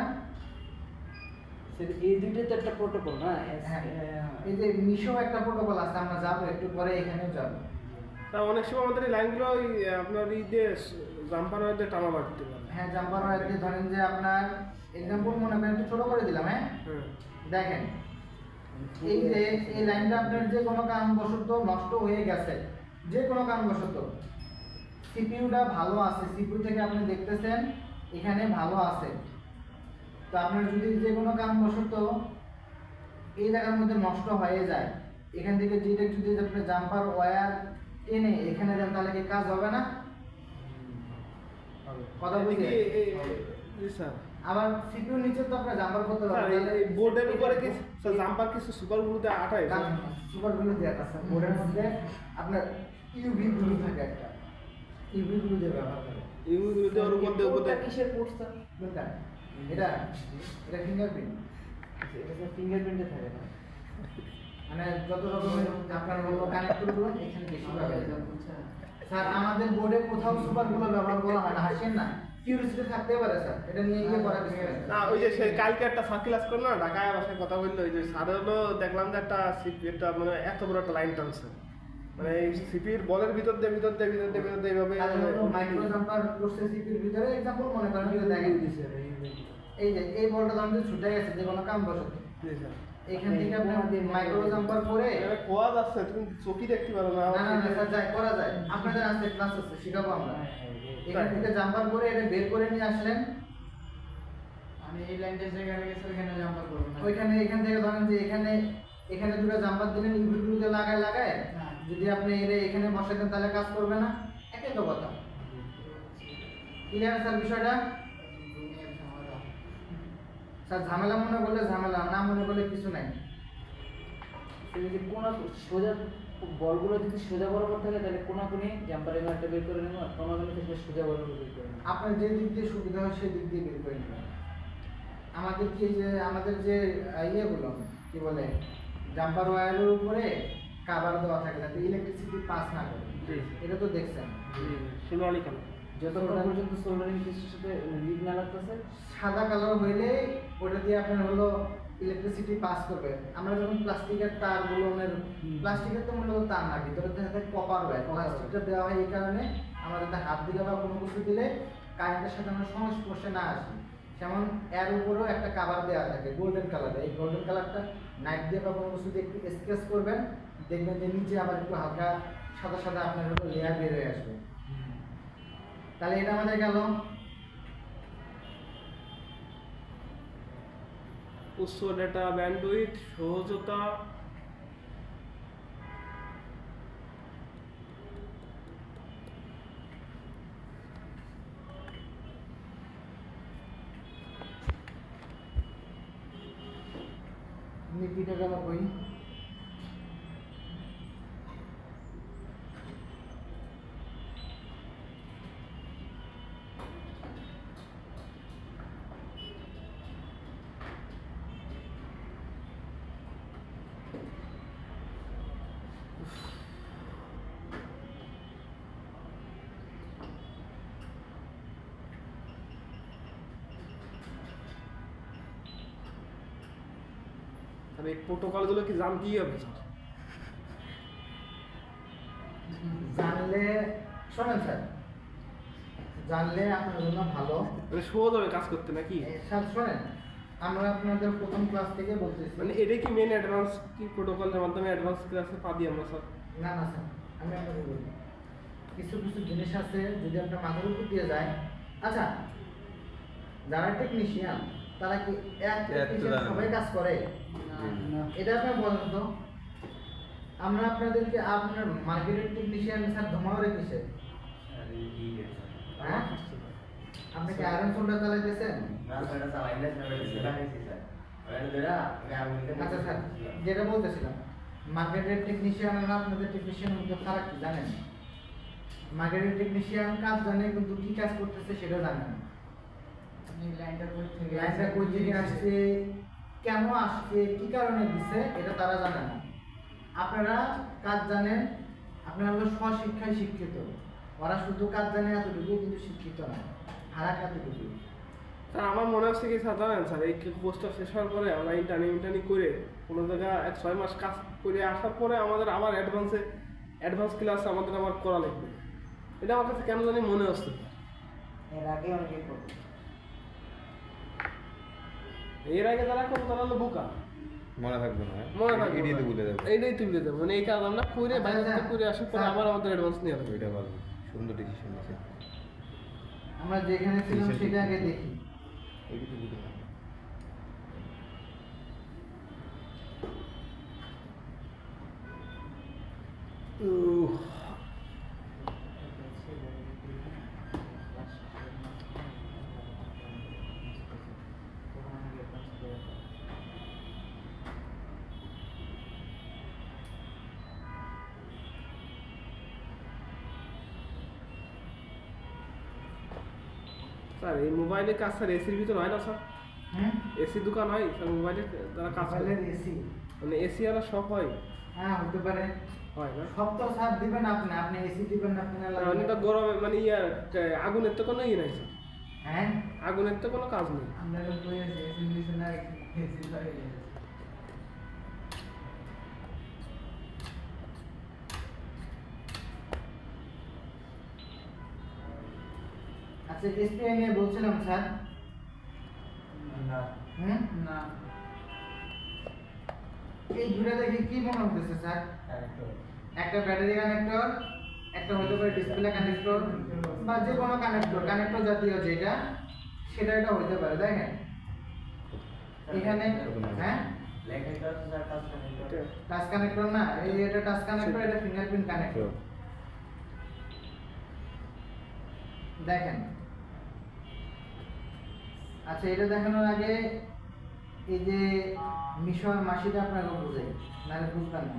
Speaker 3: এই দুইটাই তো একটা প্রোটোকল না?
Speaker 1: হ্যাঁ, এই যে মিশো একটা প্রোটোকল আছে, আমরা যাবো একটু পরে, এখানেও যাবো।
Speaker 2: তা অনেক সময় আমাদের এই লাইনগুলো ওই আপনার এই যে জাম্পার ওয়াইতে টানা বাড়তে পারে।
Speaker 1: হ্যাঁ, জাম্পার ওয়্যার দিয়ে ধরেন যে আপনার এক্সাম্পল মনে করেন একটু ছোট করে দিলাম। হ্যাঁ,
Speaker 2: হ্যাঁ
Speaker 1: দেখেন এই যে এই লাইনটা আপনার যে কোনো কারণবশত নষ্ট হয়ে গেছে, যে কোনো কারণবশত সিপিইউটা ভালো আছে, সিপিইউ থেকে আপনি দেখতেছেন এখানে ভালো আছে, তো আপনার যদি যে কোনো কারণবশত এই জায়গার মধ্যে নষ্ট হয়ে যায়, এখান থেকে যেটা যদি আপনি জাম্পার ওয়্যার টেনে এখানে দেন, তাহলে কি কাজ হবে না? কথা বুঝে
Speaker 2: জি স্যার।
Speaker 1: আবার সিপিইউ নিচে তো আপনার জাম্পার করতে
Speaker 2: স্যার
Speaker 1: হবে,
Speaker 2: এই বোর্ডের উপরে কি স্যার জাম্পার কিছু সুপার গ্লুতে আঠায়?
Speaker 1: সুপার গ্লু দেওয়া আছে বোর্ডের মধ্যে, আপনার ইউভি গ্লু থাকে একটা, ইউভি গ্লু দিয়ে ব্যবহার করে।
Speaker 2: ইউগুলোতে ওর উপর দিয়ে
Speaker 3: কোডটা কিসের কোড স্যার?
Speaker 1: কোনটা? এটা এটা ফিঙ্গারপ্রিন্ট,
Speaker 3: এটা স্যার ফিঙ্গারপ্রিন্টে থাকে না।
Speaker 1: মানে যত রকমের আপনার হলো কানেক্টরগুলো এখানে বেশি পাবেন। স্যার আমাদের বোর্ডে কোথাও সুপার গ্লু ব্যবহার করা হয় না, হাসেন না, কিউরিসিটি থাকতে পারে স্যার, এটা নিয়ে গিয়ে করা কিছু নাই।
Speaker 2: না ওই যে সেই কালকে একটা স্যার ক্লাস করলো না, ঢাকায় বাসায় কথা বললো, ওই যে স্যার হলো দেখলাম যে একটা মানে এত বড় একটা লাইন টানছে, মানে এই সিপির বলের ভিতর দিয়ে এইভাবে
Speaker 1: মাইক্রো জাম্পার করছে সিপির ভিতরে, এক্সাম্পল মনে করেন যে দেখেন এই যে এই বলটা দাম যে ছুটে গেছে যে কোনো কাম বসত,
Speaker 2: জি স্যার।
Speaker 1: এখান থেকে আপনি মাইক্রো জাম্পার করে,
Speaker 2: এখানে কোয়া যাচ্ছে, তুমি চোখই দেখতে পারো না।
Speaker 1: না না না স্যার যায়, করা যায়, আপনাদের আজকে ক্লাস আছে শিখাবো আমরা। এখান থেকে জাম্পার করে এটা বের করে নিয়ে আসলেন,
Speaker 5: আমি এই লাইনটা যেখানে গেছে ওইখানে জাম্পার করব না।
Speaker 1: ওইখানে এখান থেকে ধরেন যে এখানে দুটো জাম্পার দিলেন, ইউভিগুলোতে লাগায়
Speaker 5: হ্যাঁ।
Speaker 1: যদি আপনি এটা এখানে বসে দেন তাহলে কাজ করবে না, একই তো কথা। ক্লিয়ার স্যার বিষয়টা? স্যার ঝামেলা মনে করলে ঝামেলা, না মনে করলে কিছু নাই।
Speaker 3: যদি কোনা সোজা বলগুলো যদি সোজা বরাবর থাকে তাহলে কোনাকুনি জাম্পারের একটা বের করে নেব, আর কোনাকুনি থেকে সোজা বরাবর বের করে নেব।
Speaker 1: আপনার যে দিক দিয়ে সুবিধা হয় সেই দিক দিয়ে বের করে নেবেন। আমাদের যে ইয়েগুলো কি বলে জাম্পার ওয়্যারের উপরে কাভার দেওয়া থাকে যাতে ইলেকট্রিসিটি পাস না করে,
Speaker 2: জি।
Speaker 1: এটা তো দেখছেন।
Speaker 2: শুনওয়ানি কেন?
Speaker 3: যতক্ষণ পর্যন্ত সোল্ডারিং পিসের সাথে লিড না লাগতেছে
Speaker 1: সাদা কালার হইলে ওটা দিয়ে আপনার হলো ইলেকট্রিসিটি পাস করবে। আমরা যখন প্লাস্টিকের তারগুলো প্লাস্টিকের তো মূলত তার না, ভিতরে থাকে কপার ওয়্যার, প্লাস্টিকটা দেওয়া হয় এই কারণে আমাদের হাত দিলে বা কোনো কিছু দিলে কারেন্টের সাথে আমরা সংস্পর্শে না আসি। যেমন এর উপরেও একটা কাভার দেওয়া থাকে গোল্ডেন কালারে, এই গোল্ডেন কালারটা নাইট দিয়ে বা কোনো কিছু দিয়ে একটু স্কেচ করবেন, দেখবেন যে নিচে আবার একটু হালকা সাদা সাদা আপনার হলো লেয়ার বের হয়ে আসবে। তাহলে এটা আমাদের গেল।
Speaker 2: উচ্চ ডেটা ব্যান্ডউইথ, সহজতা,
Speaker 1: নীতিটা গেল কই?
Speaker 2: তাহলে এই প্রোটোকলগুলো কি জানতেই হবে স্যার?
Speaker 1: জানলে শোনেন স্যার, জানলে আপনার জন্য ভালো।
Speaker 2: মানে সহজ হবে কাজ করতে নাকি?
Speaker 1: স্যার শোনেন, আমরা আপনাদের প্রথম ক্লাস থেকে বলতেছি।
Speaker 2: মানে এটাই কি মেন অ্যাডভান্স কি প্রোটোকলের মাধ্যমে অ্যাডভান্স ক্লাসে পাবি আমরা স্যার?
Speaker 1: না না স্যার, আমি আপনাকে বলি কিছু কিছু জিনিস আছে যদি আপনার মাথার উপর দিয়ে যায়। আচ্ছা, যারা টেকনিশিয়ান তারা কি এক টেকনিশিয়ান সবাই কাজ করে? এটা আপনার বলেন তো। আমরা আপনাদেরকে আপনার মার্কেটের টেকনিশিয়ান স্যার ধমারে কিসে? হ্যাঁ, আপনি কি আয়রন সোল্ডার চালাইতেছেন? আচ্ছা স্যার, যেটা বলতেছিলাম, মার্কেটের টেকনিশিয়ান আর আপনাদের টেকনিশিয়ানের মধ্যে ফারাক কি জানেন? মার্কেটের টেকনিশিয়ান কাজ জানে কিন্তু কি কাজ করতেছে সেটা জানে না।
Speaker 5: আপনি লাইনটা কই থেকে
Speaker 1: লাইনটা কই থেকে আসছে, কেন আসছে, কি কারণে দিছে, এটা তারা জানে না। আপনারা কাজ জানেন, আপনারা হলো স্বশিক্ষায় শিক্ষিত, ওরা শুধু কাজ জানে এতটুকু কিন্তু শিক্ষিত না। ভাড়া কতটুকু?
Speaker 2: স্যার আমার মনে হচ্ছে কি স্যার জানেন স্যার এই কোর্সটা শেষ হওয়ার পরে আমরা ইন্টার্নি করে কোনো জায়গায় 6 মাস কাজ করে আসার পরে আমাদের আবার অ্যাডভান্স ক্লাস আমাদের আবার করা লাগবে। এটা আমার কাছে কেন জানি মনে হচ্ছে।
Speaker 1: এর আগে অনেকে করতো।
Speaker 2: এর আগে যারা করবো তারা হলো বোকা,
Speaker 4: মনে থাকবে না,
Speaker 2: মনে থাকবে
Speaker 4: এটাই তো
Speaker 2: না।
Speaker 4: ভুলে যাবে।
Speaker 2: এইটাই তুলে দেবো, মানে এই কাজ আমরা করে
Speaker 1: আচ্ছা,
Speaker 2: বাইরে
Speaker 1: আচ্ছা।
Speaker 2: থেকে করে আসার পরে আবার আমাদের অ্যাডভান্স নিয়ে আসবে।
Speaker 4: ওইটা ভালো, সুন্দর ডিসিশন নিয়েছে।
Speaker 1: আমরা যেখানে ছিলাম
Speaker 4: Decision
Speaker 1: সেটা আগে
Speaker 4: ঠিক।
Speaker 1: দেখি।
Speaker 4: এইটা তো ভুলে যাবে।
Speaker 2: স্যার এই মোবাইলে কাজ স্যার এসির ভিতর হয় না স্যার? এসি দোকান হয় স্যার মোবাইলে যারা কাজ করে?
Speaker 1: মোবাইলের এসি।
Speaker 2: মানে এসি আর সব হয়?
Speaker 1: হ্যাঁ হতে পারে।
Speaker 2: হয় না?
Speaker 1: সব তো স্যার দিবেন আপনি, আপনি এসি দিবেন না আপনি
Speaker 2: মানে তো গরমে মানে আগুনের তো কোনো ইয়ে নাই স্যার,
Speaker 1: হ্যাঁ
Speaker 2: আগুনের তো কোনো কাজ নেই।
Speaker 5: আমরা বই আছে এসি দিছে না এসি হয়ে গেছে।
Speaker 1: আচ্ছা এসপিআই নিয়ে বলছিলাম স্যার।
Speaker 5: না
Speaker 1: হুম
Speaker 5: না
Speaker 1: এই দুটো দেখে কি মনে হচ্ছে স্যার?
Speaker 5: কারেক্ট
Speaker 1: একটা ব্যাটারি কানেক্টর, একটা হতে পারে ডিসপ্লে কানেক্টর বা যে কোনো কানেক্টর জাতীয় যেটা সেটা এটা হতে পারে, তাই না? এখানে হ্যাঁ টাচ কানেক্টর না, এই এটা টাচ কানেক্টর, এটা ফিঙ্গারপ্রিন্ট কানেক্টর। দেখেন আচ্ছা এটা দেখানোর আগে এই যে মিশর মাসিটা আপনাকে বুঝে নাহলে বুঝবেন না।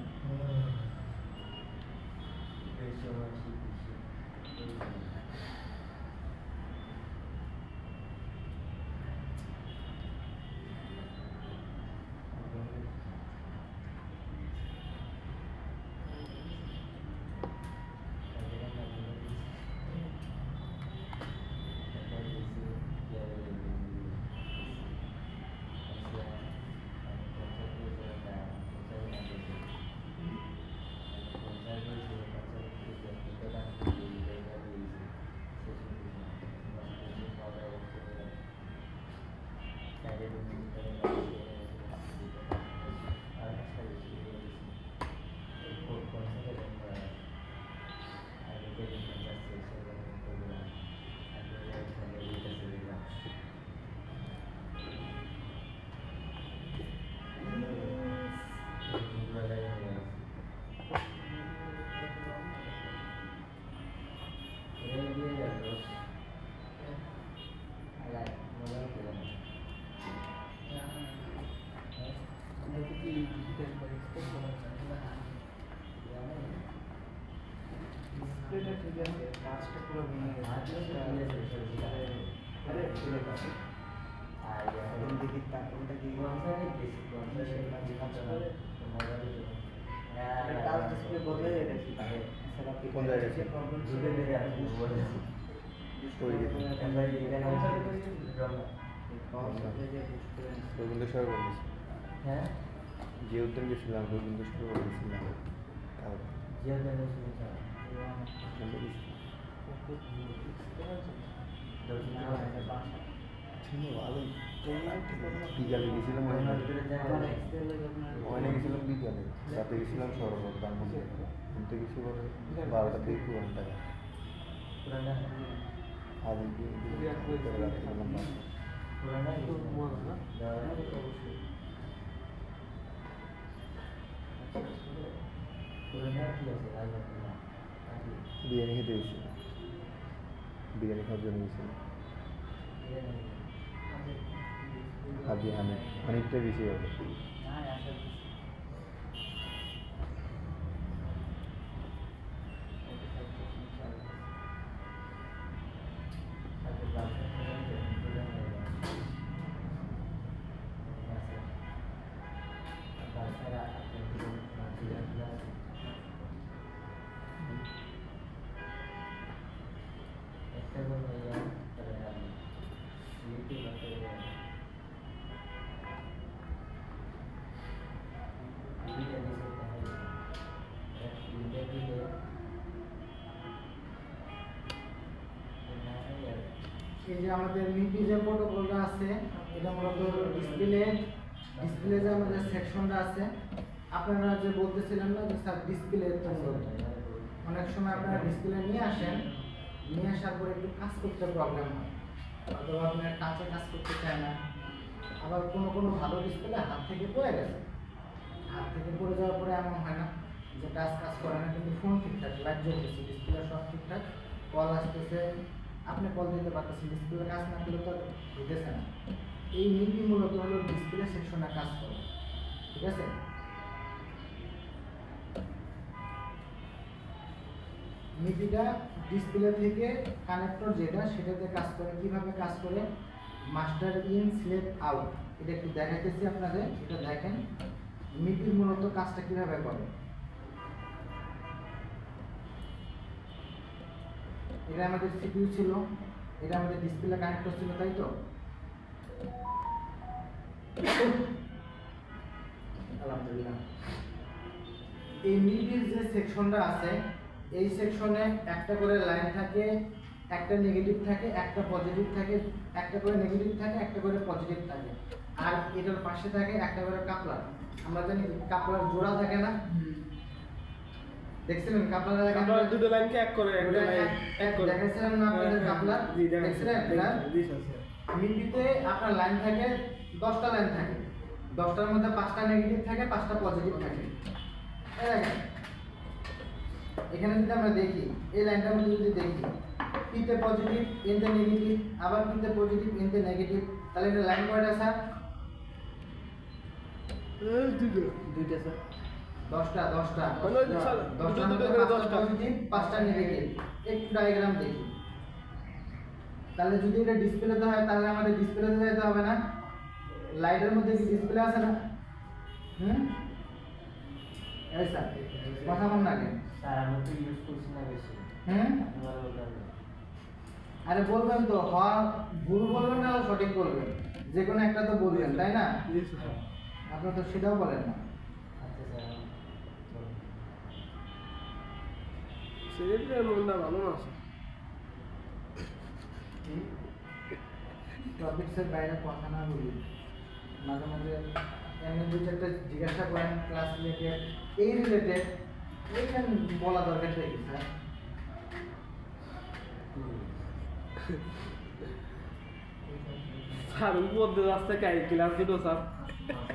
Speaker 1: ঠিক আছে কাজটা পুরো ভেঙে গেছে। আরে ঠিক আছে
Speaker 4: কোন জায়গায় আছে? রবীন্দ্রেশ্বর বলেছি,
Speaker 3: হ্যাঁ
Speaker 4: যে উদ্যান গেছিলাম রবীন্দ্রেশ্বর বলেছিলাম। বিকালে গেছিলাম, ওখানে গেছিলাম বিকালে, রাতে গেছিলাম সরবত তার মধ্যে ঘুরতে গেছি বলে 12টা থেকে 2 ঘন্টা আজকে রাতে গেলাম বিরিয়ানি খেতে গেছিলাম, বিরিয়ানি খাওয়ার জন্য গেছিলাম। হাজি হানিফ, হানিফটা বেশি হবে।
Speaker 1: এই যে আমাদের মিপি যে প্রোটোকলটা আছে এটা মূলত ডিসপ্লে যে আমাদের সেকশনটা আছে আপনারা যে বলতেছিলেন না যে স্যার ডিসপ্লে অনেক সময় আপনারা ডিসপ্লে নিয়ে আসেন, নিয়ে আসার পরে একটু কাজ করতে প্রবলেম হয়, অথবা আপনার কাছে কাজ করতে চায় না, আবার কোনো ভালো ডিসপ্লে হাত থেকে পড়ে গেছে, হাত থেকে পড়ে যাওয়ার পরে এমন হয় না যে কাজ করে না, কিন্তু ফোন ঠিকঠাক লাইট জ্বলতেছে, ডিসপ্লে সব ঠিকঠাক, কল আসতেছে, আপনি কল দিতে পারতেছেন, ডিসপ্লে কাজ না করলে তো দিতেছে না। এই মিপি মূলত হলো ডিসপ্লে সেকশনে কাজ করে, ঠিক আছে? মিপিটা ডিসপ্লে থেকে কানেক্টর যেটা সেটাতে কাজ করে। কিভাবে কাজ করে? মাস্টার ইন স্লেভ আউট, এটা একটু দেখাইতেছি আপনাদের, এটা দেখেন মিপির মূলত কাজটা কিভাবে করে। এটা আমাদের সিপিইউ ছিল, এটা আমাদের ডিসপ্লে কানেক্টর ছিল, তাই তো? আলহামদুলিল্লাহ। এই মিডির যে সেকশনটা আছে এই সেকশনে একটা করে লাইন থাকে, একটা নেগেটিভ থাকে, একটা পজিটিভ থাকে, একটা করে নেগেটিভ থাকে, একটা করে পজিটিভ থাকে, আর এটার পাশে থাকে একটা করে কাপলার। আমরা জানি কাপলার জোড়া থাকে না, দেখছিলেন কাপলার
Speaker 2: আমরা দুটো লাইনকে এক করে একটা লাইন এক করে
Speaker 1: দেখাইছিলাম না আপনাদের কাপলার?
Speaker 2: জি
Speaker 1: দেখছিলেন এটা?
Speaker 2: জি স্যার।
Speaker 1: মিডিতে আপনার লাইন থাকে 10টা লাইন থাকে, 10টার মধ্যে 5টা নেগেটিভ থাকে, 5টা পজিটিভ থাকে। এই দেখেন এখানে যদি আমরা দেখি এই লাইনটার মধ্যে যদি দেখি পিতে পজিটিভ ইন দ্য নেগেটিভ, আবার পিতে পজিটিভ ইন দ্য নেগেটিভ, তাহলে এটা লাইন কয়টা স্যার?
Speaker 3: দুইটা স্যার।
Speaker 1: 10টা
Speaker 2: হলো স্যার, দুটো করে 10টা
Speaker 1: পজিটিভ 5টা নেগেটিভ। একটু ডায়াগ্রাম দেখি, তাহলে যদি এটা ডিসপ্লেতে হয় তাহলে আমাদের ডিসপ্লেতে যেতে হবে না? লাইটের মধ্যে কি ডিসপ্লে আছে না? এই স্যার কথা বল না কেন?
Speaker 3: স্যার আমরা তো ইউজ করছি না বেশি।
Speaker 1: আরে বলবেন তো, হয় ভুল বলবেন না সঠিক বলবেন, যে কোনো একটা তো বলবেন, তাই না?
Speaker 2: জি স্যার।
Speaker 1: আপনি তো সেটাও বলেন না।
Speaker 3: আচ্ছা স্যার।
Speaker 2: সিলেটের মনটা ভালো না স্যার।
Speaker 1: টপিক্সের বাইরে কথা না বলি, মাঝে মাঝে এমনি দু চারটা জিজ্ঞাসা করেন ক্লাস রিলেটেড, এই রিলেটেড এইখানে বলা দরকার কি স্যার?
Speaker 2: স্যার উপর দিয়ে রাস্তা কাই ক্লাস দুটো স্যার।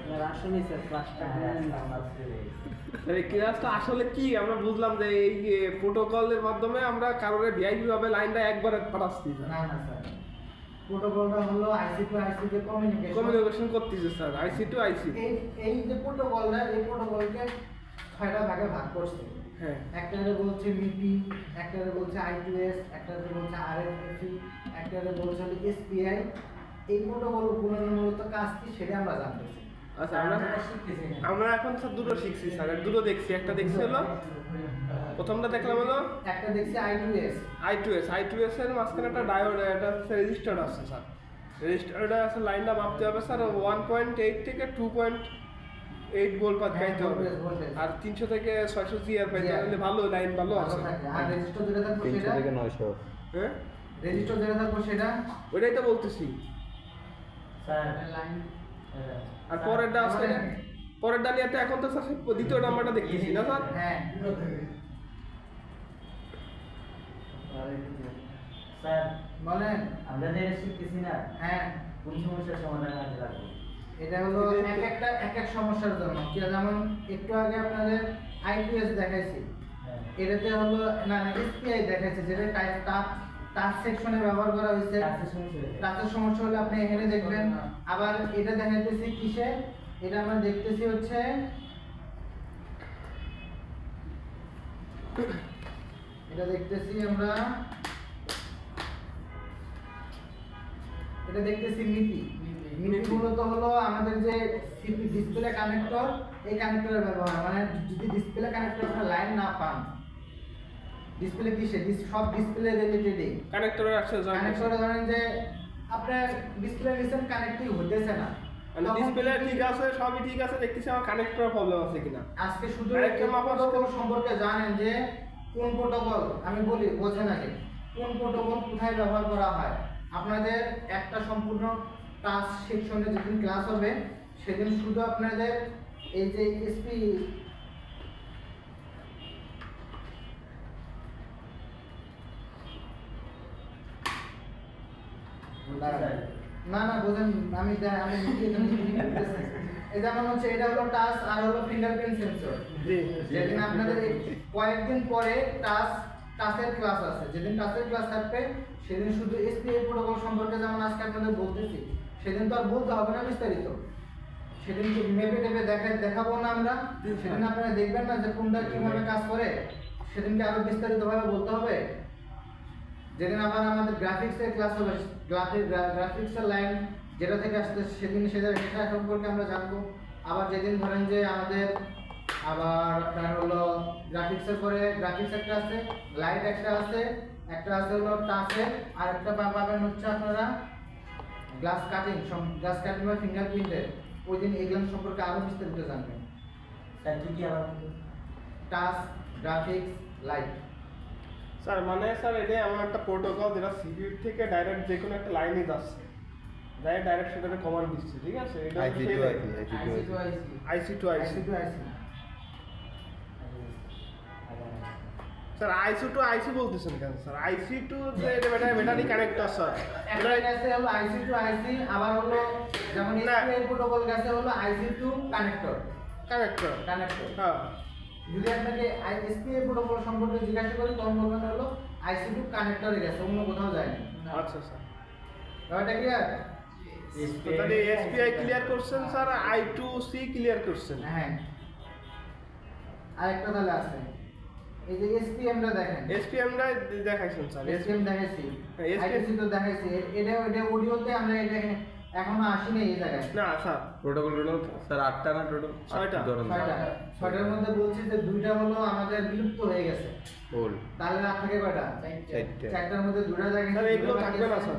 Speaker 3: স্যার আসলে স্যার ক্লাসটা
Speaker 2: স্যার এই ক্লাসটা আসলে কি আমরা বুঝলাম যে এই প্রোটোকলের মাধ্যমে আমরা কারোর ভিআইপি ভাবে লাইনটা একবারে পাঠাচ্ছি স্যার।
Speaker 1: না স্যার, প্রোটোকলটা হলো আইসি টু আইসি যে
Speaker 2: কমিউনিকেশন করতেছে স্যার, আইসি টু আইসি।
Speaker 1: এই যে প্রোটোকলটা, এই প্রোটোকলকে 6টা ভাগে ভাগ করছে।
Speaker 2: হ্যাঁ,
Speaker 1: একটারে বলছে মিপি, একটারে বলছে I2S, একটারে বলছে RFFE, একটারে বলছে SPI। এই প্রোটোকলগুলোর মূলত কাজ কি সেটা আমরা জানতেছি।
Speaker 2: আচ্ছা আমরা এখন স্যার দুটো শিখছি স্যার, দুটো দেখছি। একটা দেখছি হলো প্রথমটা দেখলাম হলো
Speaker 1: একটা দেখছি I2S,
Speaker 2: I2S এর মাঝখানে একটা ডায়োড, একটা রেজিস্টার আছে স্যার। রেজিস্টারটা আছে, লাইনটা মাপতে হবে স্যার 1.8 থেকে 2.8 ভোল্ট পাইতে হবে, আর 300 থেকে 600 জিআর পাইতে হলে ভালো লাইন ভালো আছে।
Speaker 1: আর রেজিস্টার যেটা থাকবে
Speaker 4: 300
Speaker 1: সেটা,
Speaker 4: থেকে 900।
Speaker 2: হ্যাঁ
Speaker 1: রেজিস্টার যেটা থাকবে সেটা
Speaker 2: ওইটাই তো বলতেছি।
Speaker 3: স্যার
Speaker 5: লাইন
Speaker 2: আর পরেরটা আছে, পরেরটা নিয়ে তো এখন তো স্যার দ্বিতীয় নাম্বারটা দেখতেছি না স্যার।
Speaker 1: হ্যাঁ
Speaker 3: স্যার
Speaker 1: বলেন।
Speaker 3: আমরা যে শিখতেছি না
Speaker 1: হ্যাঁ
Speaker 3: কোন সমস্যার সমাধান কাজে লাগবে?
Speaker 1: এটা হলো এক এক সমস্যার জন্য। কি যেমন একটু আগে আপনাদের I2S দেখাইছি,
Speaker 3: হ্যাঁ
Speaker 1: এটাতে হলো না SPI দেখাইছে, যেটা টাচ সেকশনে ব্যবহার করা হয়েছে। টাচের সমস্যা হলে আপনি এখানে দেখবেন। আবার এটা দেখাইতেছি কিসে, এটা আমরা দেখতেছি হচ্ছে এটা দেখতেছি আমরা, এটা দেখতেছি মিপি। মিপি মূলত হলো আমাদের যে সিপি ডিসপ্লে কানেক্টর, এই কানেক্টরের ব্যবহার। মানে যদি ডিসপ্লে কানেক্টর আপনার লাইন না পান, ডিসপ্লে কিসে, সব ডিসপ্লে রিলেটেডই
Speaker 2: কানেক্টরের আছে
Speaker 1: কানেক্টরে ধরেন যে আপনার ডিসপ্লে রিসেন্ট কানেক্টিং হতেছে না,
Speaker 2: মানে ডিসপ্লে ঠিক আছে, সবই ঠিক আছে, দেখতেছি আমার কানেক্টরের প্রবলেম আছে কিনা।
Speaker 1: আজকে শুধু
Speaker 2: একটা মাপা
Speaker 1: প্রোটোকল সম্পর্কে জানেন যে কোন প্রোটোকল, আমি বলি বোঝেন আগে কোন প্রোটোকল কোথায় ব্যবহার করা হয়, আপনাদের একটা সম্পূর্ণ টাচ সেকশনে যেদিন ক্লাস হবে সেদিন শুধু আপনাদের এই যে এসপি না না বোঝেন আমি আমি এই যেমন হচ্ছে এটা হলো টাচ আর হলো ফিঙ্গারপ্রিন্ট সেন্সর।
Speaker 2: জি
Speaker 1: যেদিন আপনাদের এই কয়েকদিন পরে টাচের ক্লাস আছে, যেদিন টাচের ক্লাস থাকবে সেদিন শুধু এসপিআই প্রোটোকল সম্পর্কে যেমন আজকে আপনাদের বলতেছি, সেদিন তো আর বলতে হবে না বিস্তারিত, সেদিন তো মেপে টেপে দেখাবো না আমরা, সেদিন আপনারা দেখবেন না যে কোনটা কিভাবে কাজ করে, সেদিনকে আরো বিস্তারিতভাবে বলতে হবে। যেদিন আবার আমাদের গ্রাফিক্সের ক্লাস হবে, গ্রাফিক্সের লাইন যেটা থেকে আসতে সেদিন সেটা সম্পর্কে আমরা জানবো। আবার যেদিন ধরেন যে আমাদের আবার আপনার হলো গ্রাফিক্সের পরে গ্রাফিক্স একটা আছে, লাইট একটা আছে হলো টাচের, আর একটা পাবেন হচ্ছে আপনারা গ্লাস কাটিং বা ফিঙ্গারপ্রিন্টের। ওই দিন এগুলো সম্পর্কে আরো বিস্তারিত জানবেন। Touch, graphics, light.
Speaker 2: স্যার মানে স্যার এটা এমন একটা প্রোটোকল যেটা সিপিইউ থেকে ডাইরেক্ট যে কোনো একটা লাইনে যাচ্ছে, ডাইরেক্ট সেটাতে কমান্ড দিচ্ছে, ঠিক আছে? এটা
Speaker 4: আইসি টু
Speaker 2: আইসি টু আইসি। স্যার আইসি টু আইসি বলতেছেন কেন স্যার? আইসি টু যে এটা ব্যাটারি কানেক্টর স্যার,
Speaker 1: একটা গেছে হলো আইসি টু আইসি, আবার হলো যেমন এসপিআই প্রোটোকল গেছে হলো আইসি টু কানেক্টর। হ্যাঁ, যদি আপনাকে এসপিআই প্রোটোকল সম্পর্কে জিজ্ঞাসা করি তখন বলবেন হলো আইসি টু কানেক্টরে গেছে, অন্য কোথাও যায়নি।
Speaker 2: আচ্ছা স্যার,
Speaker 1: ব্যাপারটা ক্লিয়ার?
Speaker 2: তো তাহলে এসপিআই ক্লিয়ার করছেন sir, I two C clear করছেন।
Speaker 1: হ্যাঁ, আরেকটা তাহলে আছে, এই যে এসপিএমটা দেখেন,
Speaker 2: এসপিএমটা দেখাইছেন স্যার,
Speaker 1: এসপিএম দেখাইছি,
Speaker 2: হ্যাঁ, SPM
Speaker 1: আইটিসি তো দেখাইছি, এটা অডিওতে আমরা এটা এখনো আসিনি এই জায়গায়।
Speaker 2: না স্যার,
Speaker 4: প্রোটোকল স্যার 8টা না টোটাল?
Speaker 2: 6টা।
Speaker 1: 6টার মধ্যে বলছি যে 2টা হলো আমাদের বিলুপ্ত হয়ে গেছে।
Speaker 4: হোল
Speaker 1: তাহলে আর থাকে কয়টা? 4টার মধ্যে 2টা জায়গায়
Speaker 2: স্যার এগুলো থাকবে না স্যার,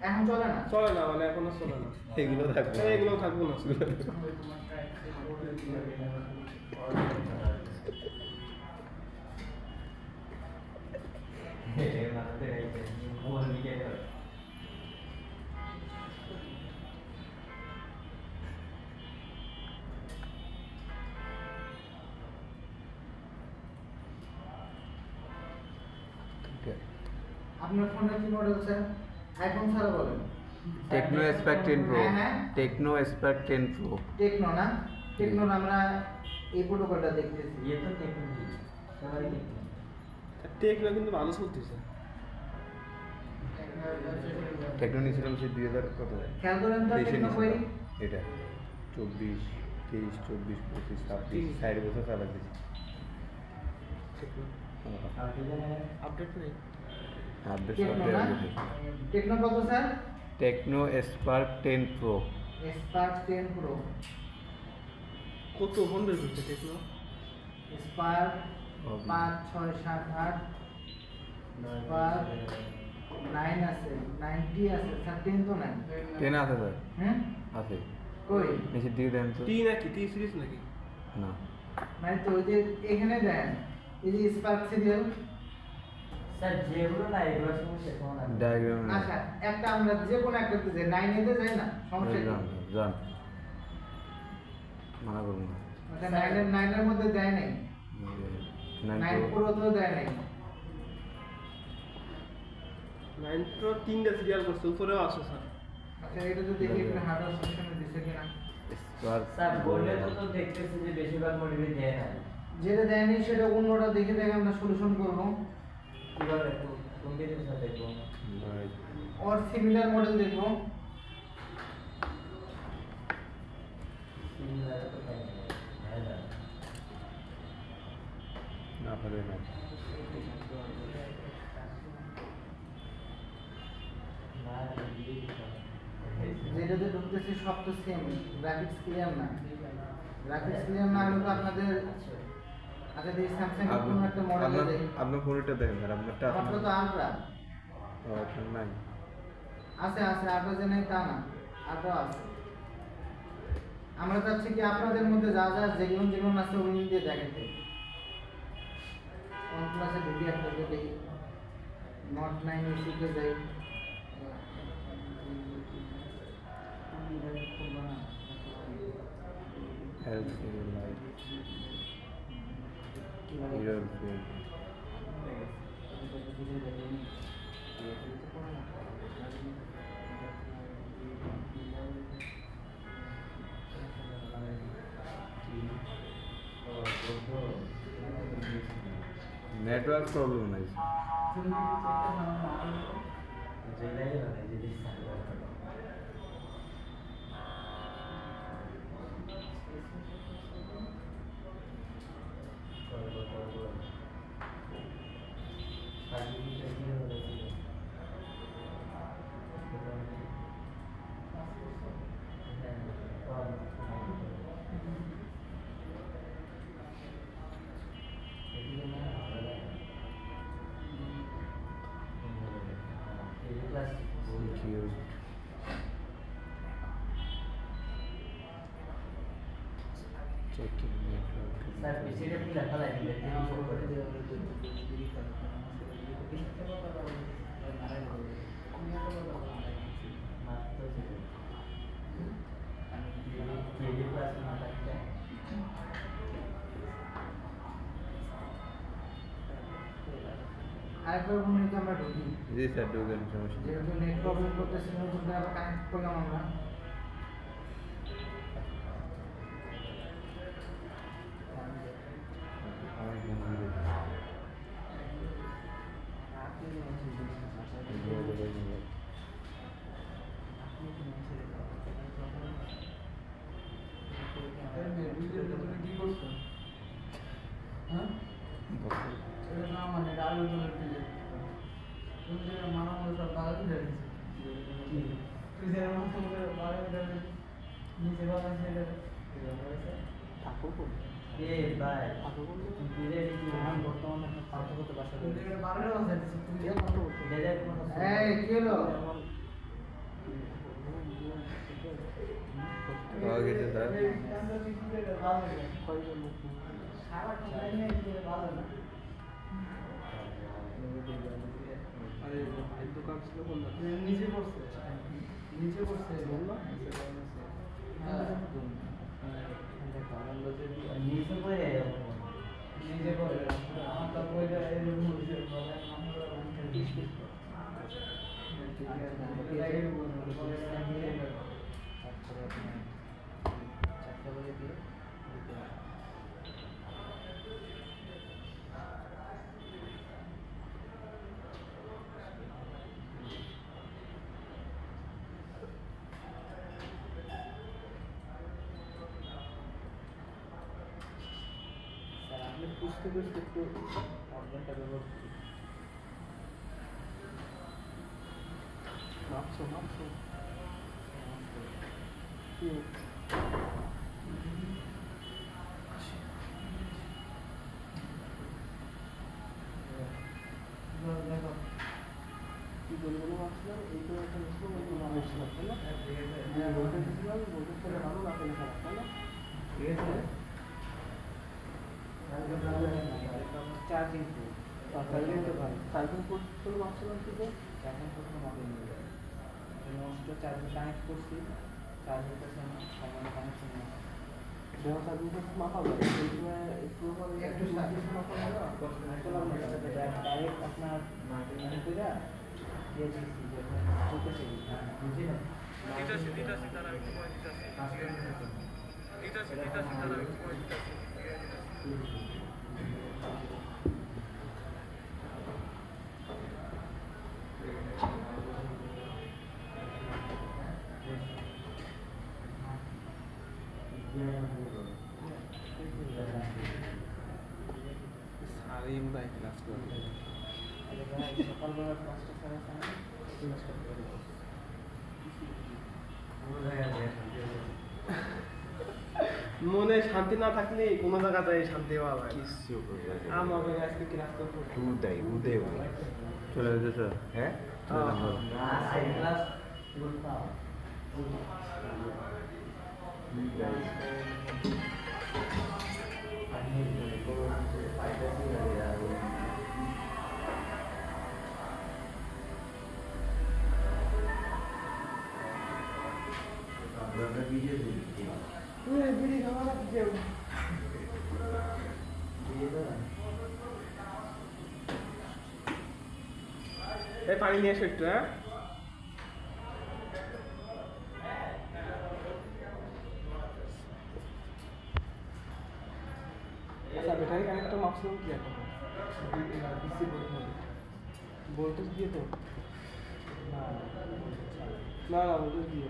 Speaker 1: এখন চলে না।
Speaker 2: চলে না, মানে এখনো চলে না,
Speaker 4: এগুলো থাকবে
Speaker 2: স্যার এগুলো থাকবে না স্যার।
Speaker 1: আপনার ফোনের কি মডেল স্যার? আইফোন ছাড়া বলেন।
Speaker 4: Tecno Spark 10 Pro.
Speaker 1: হ্যাঁ, হ্যাঁ।
Speaker 4: Techno Spark 10 pro.
Speaker 1: টেকনো না? টেকনোর আমরা এই প্রোটোকলটা দেখতেছি।
Speaker 2: টেকনো কিন্তু ভালো চলতেছে।
Speaker 4: টেকনো নিয়েছিলাম সেই 2000 কত?
Speaker 1: খেয়াল করেন তো
Speaker 4: 23
Speaker 1: টেকনো কই?
Speaker 4: এটা 24, 23, 24, 25, 26 4 বছর চালা দিয়েছি।
Speaker 2: আপডেট নেই।
Speaker 4: আপডেট
Speaker 1: টেকনো
Speaker 4: সব
Speaker 1: না?
Speaker 4: দেওয়া গেছে।
Speaker 1: টেকনো কত sir?
Speaker 4: Tecno Spark 10 pro.
Speaker 1: Spark 10 pro.
Speaker 2: কত ফোন বের করছে টেকনো?
Speaker 1: স্পার্ক 5, 6, 7, 8 স্পার্ক 9 আছে, 90 আছে, স্যার 10 তো নাই।
Speaker 4: 10 আছে স্যার?
Speaker 1: হুম?
Speaker 4: আছে।
Speaker 1: কই?
Speaker 4: নিচে দিয়ে দেন তো।
Speaker 2: টি নাকি টি সিরিজ নাকি?
Speaker 4: না।
Speaker 1: মানে তো ওই যে এখানে দেন, এই যে স্পার্ক সিরিয়াল।
Speaker 4: ডায়াগ্রাম না।
Speaker 1: আচ্ছা, একটা আমরা যে কোনো একটাতে যাই, 9 এতে যাই না, সমস্যা কি?
Speaker 4: জান মানা করব না।
Speaker 1: আচ্ছা, 9 এর মধ্যে দেয় নাই, 9 প্রো তো দেয় নাই।
Speaker 2: 9 প্রো 3টা সিরিয়াল করছে, উপরেও আছে স্যার।
Speaker 1: আচ্ছা, এটা তো দেখি একটু হার্ডওয়্যার সেকশনে দিছে কিনা।
Speaker 4: স্পার্ক
Speaker 1: যেটা দেয়নি সেটা অন্যটা দেখে দেখে আমরা সলিউশন করব। और सिमिलर मॉडल देखो।
Speaker 4: না পারে না।
Speaker 1: যেটাতে ঢুকতেছে সব তো সেম, গ্রাফিক্স ক্লিয়ার না। গ্রাফিক্স ক্লিয়ার না হলে তো আপনাদের আচ্ছা এই স্যামসাং এর কোনো একটা মডেল আছে।
Speaker 4: আপনার ফোনটা দেখেন স্যার, আপনারটা
Speaker 1: আমার তো আলট্রা
Speaker 4: ও আপনার নাই।
Speaker 1: আছে, আলট্রা যে নাই তা না, আলট্রা আছে। আমরা চাচ্ছি কি আপনাদের মধ্যে যা যা যেগুলো আছে ওগুলো দিয়ে দেখাতে। OnePlus এর ভিডিও একটা দেখি। নট 9 এসিতে যাই।
Speaker 4: Health feel light hero feel network problem নাই সিকিউর চেকিং নেটওয়ার্ক
Speaker 1: আরেকবার মনে হয় আমরা ঢুকি,
Speaker 4: জি স্যার ঢুকেন সমস্যা নেই।
Speaker 1: যেহেতু নেট প্রবলেম করতেছে, নতুন করে আবার কানেক্ট করলাম আমরা।
Speaker 4: আমার ফোন দিয়ে
Speaker 5: তুমি কি করছো? হ্যাঁ? এটা না মানে এটা আলোচনার দিকে। তুমি যেটা মানা মতো সব বাধা দিলে তুই যে আমার সঙ্গে বাধা দিলে নিচে বাধা দিলে
Speaker 3: বর্তমানে পার্থক্য বাসা
Speaker 5: তুমি যেটা বারোটা বাজা দিচ্ছ তুমি যে কত বলছো?
Speaker 1: এই কি হলো?
Speaker 4: পাওয়া গেছে স্যার
Speaker 5: এই কাজটা তুই কি করে বাজা দিলে? সারাক্ষণ লাইনে দিয়ে বাজা না।
Speaker 2: আরে ভাই দোকান ছিল কোন জায়গায়?
Speaker 5: নিচে পড়ছে নিচে পড়ছে বললো
Speaker 3: নিচে পড়ে
Speaker 5: নিজে করে আমার তো বইটা এরকম হয়েছে বলে
Speaker 3: স্যার আপনি বুঝতে বুঝতে একটু অর্গানটা ব্যবহার করুন।
Speaker 2: মাপছো কি
Speaker 5: দেখো
Speaker 2: কি বলবো ভাবছিলাম এই তো একটা মিশলো বলবো মানুষ ছিল তাই না? বলতে দিয়েছিলাম বলতে করে ভালো না পেলে খারাপ তাই না?
Speaker 5: ঠিক আছে
Speaker 3: চার্জিং
Speaker 2: তাহলে তো ভালো সাইকেল করতে ভাবছিলাম কি যে
Speaker 3: চার্জিং করতে হবে নষ্ট চার্জিং কানেক্ট করছি চার্জ হতেছে না সময় কানেকশন না
Speaker 2: দেওয়া সাইকেল করতে মাপা যায় একটু
Speaker 1: একটু
Speaker 2: মাপা যায়
Speaker 3: ডাইরেক্ট আপনার মানে কইরা দিয়ে দিচ্ছি যে চলতেছে বুঝলেন
Speaker 2: দিতাছি তারা একটু সময় দিতাছি তারা একটু সময় দিতাছি সারি মতো ক্লাস করবে
Speaker 3: সকালবেলা ক্লাসটা সারা সময় ক্লাসটা করে
Speaker 2: মনে শান্তি না থাকলে কোনো জায়গাতে শান্তি পাওয়া যায় না।
Speaker 4: কিছু
Speaker 2: আমাকে আজকে ক্লাস করতে
Speaker 4: উদয় উদয় চলে যেতে স্যার হ্যাঁ
Speaker 3: ক্লাস বলতাম
Speaker 2: বিড়ি খাওয়া কেউ এই পানি নিয়ে এসো একটু, হ্যাঁ? আচ্ছা, ব্যাটারি কানেক্টর ম্যাক্সিমাম কি এখন? ভোল্টেজ দিয়ে তো? না না, ভোল্টেজ দিয়ে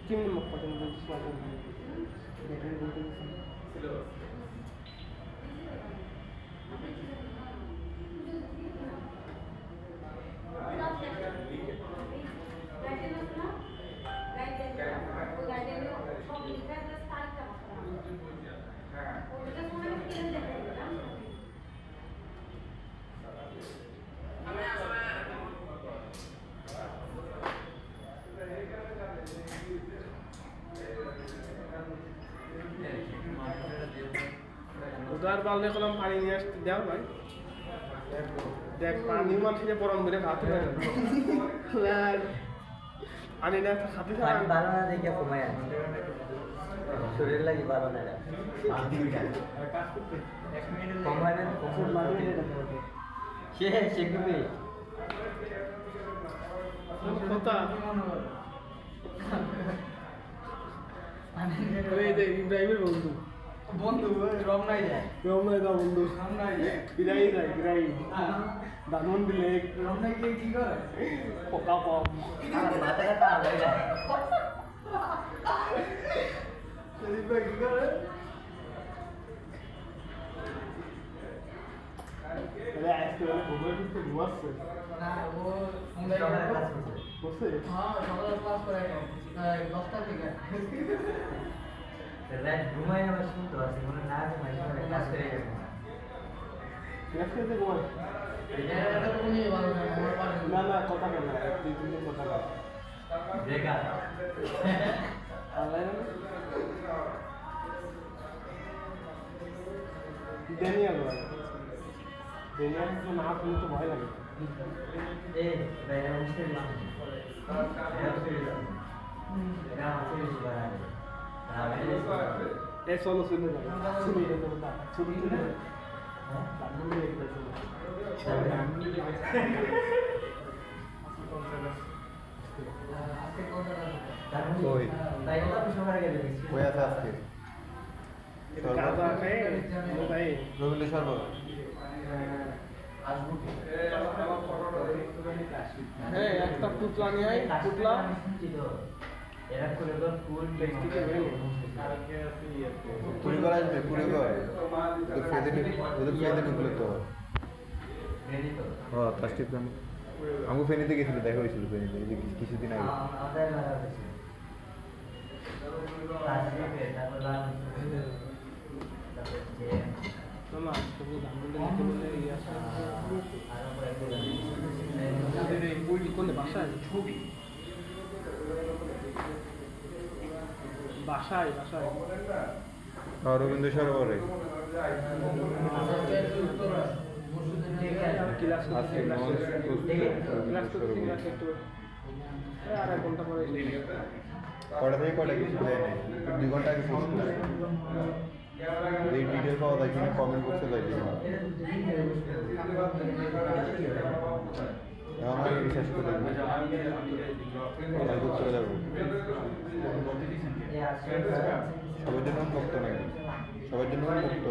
Speaker 2: কেমনি মুখ পাঠান ভোল্টেজ পাঠান ব্যাটারি ভোল্টেজ উদার বাল্যে কলম পানি নিয়ে আসতে দাও ভাই। দেখ পানি মানুষের পরম করে খাতে পারে পানি না খাতে
Speaker 6: পানি ভালো না দেখে কমায় আছে শরীর লাগি ভালো না কমায় সে শিখবে
Speaker 2: কথা এই যে ইব্রাহিমের বন্ধু
Speaker 5: বন্ধু রমনাই যায়
Speaker 2: রমনাই দা বন্ধু
Speaker 5: রমনাই যায়
Speaker 2: বিরাই যায় বিরাই দামন দিলে
Speaker 5: রমনাই গিয়ে কি করে
Speaker 2: পোকা পাম
Speaker 6: আমার মাথাটা তা লাগে
Speaker 5: সেদিন ভাই কি করে
Speaker 2: আরে আজকে ঘুমাই দিতে ঘুমাচ্ছে
Speaker 5: না ও আমরা
Speaker 6: সকালে কাজ করছে
Speaker 2: বসে
Speaker 5: হ্যাঁ সকালে ক্লাস করে 10টা থেকে
Speaker 6: রাত ঘুমায় আবার শুনতে আছে মনে না ঘুমায় কাজ করে যাবে
Speaker 2: আজকে যে ঘুমাই
Speaker 5: এটা তো উনি ভালো না আমার পারে
Speaker 2: না না কথা বল না 2-3 দিন কথা বল
Speaker 6: ব্রেকআপ
Speaker 2: অনলাইন ড্যানিয়েল ভাই ড্যানিয়েল তো না শুনলে তো ভয় লাগে
Speaker 6: এই বাইরে উঠতে দিলাম এটা তো ফিরে যাবে এটা আছে বেশি বাড়ায়
Speaker 2: এ চলো শুনে যাবে শুনে যাবে না শুনে যাবে দামন দিয়ে একটা শুনে
Speaker 5: আজকে কোনটা
Speaker 4: ওই
Speaker 6: তাই তো আমি সকালে গেলে
Speaker 4: ওই আছে আজকে
Speaker 2: কাজা খায় ভাই
Speaker 4: রবীন্দ্র শরবত
Speaker 6: আসবো
Speaker 2: হ্যাঁ একটা পুতলা নিয়ে আয় পুতলা
Speaker 6: এরা করে তো ফুল
Speaker 2: প্লাস্টিকের হয়ে
Speaker 4: কুড়িঘর আসবে কুড়িঘর ওদের ফেদে ঢুকলে তো
Speaker 6: রেডি তো
Speaker 4: হ্যাঁ প্লাস্টিক আমি ফেনীতে গেছিল দেখা হয়েছিল ফেনীতে এই যে কিছুদিন আগে
Speaker 6: আমাদের লাগা হয়েছে প্লাস্টিকে তারপর লাল তারপর যে
Speaker 2: না তুমি দামন দিয়ে বলে ইয়া
Speaker 6: আর উপরে
Speaker 2: এই বই কোনে বাসায় ছবি বাসায় বাসায়
Speaker 4: রবীন্দ্র সরোবরে
Speaker 2: ক্লাস
Speaker 4: আজকে
Speaker 2: ক্লাস তো ক্লাস একটু আর এক ঘন্টা পরে
Speaker 4: কটা থেকে কটা কিছু দেয় নাই 2 ঘন্টা আগে পোস্ট করছে এই ডিটেল পাওয়া যায় কিনা কমেন্ট বক্সে যাই দিন এখন আমি রিসার্চ করে দেখবো কালকে চলে যাবো সবার জন্য মুক্ত নাকি সবার জন্য মুক্ত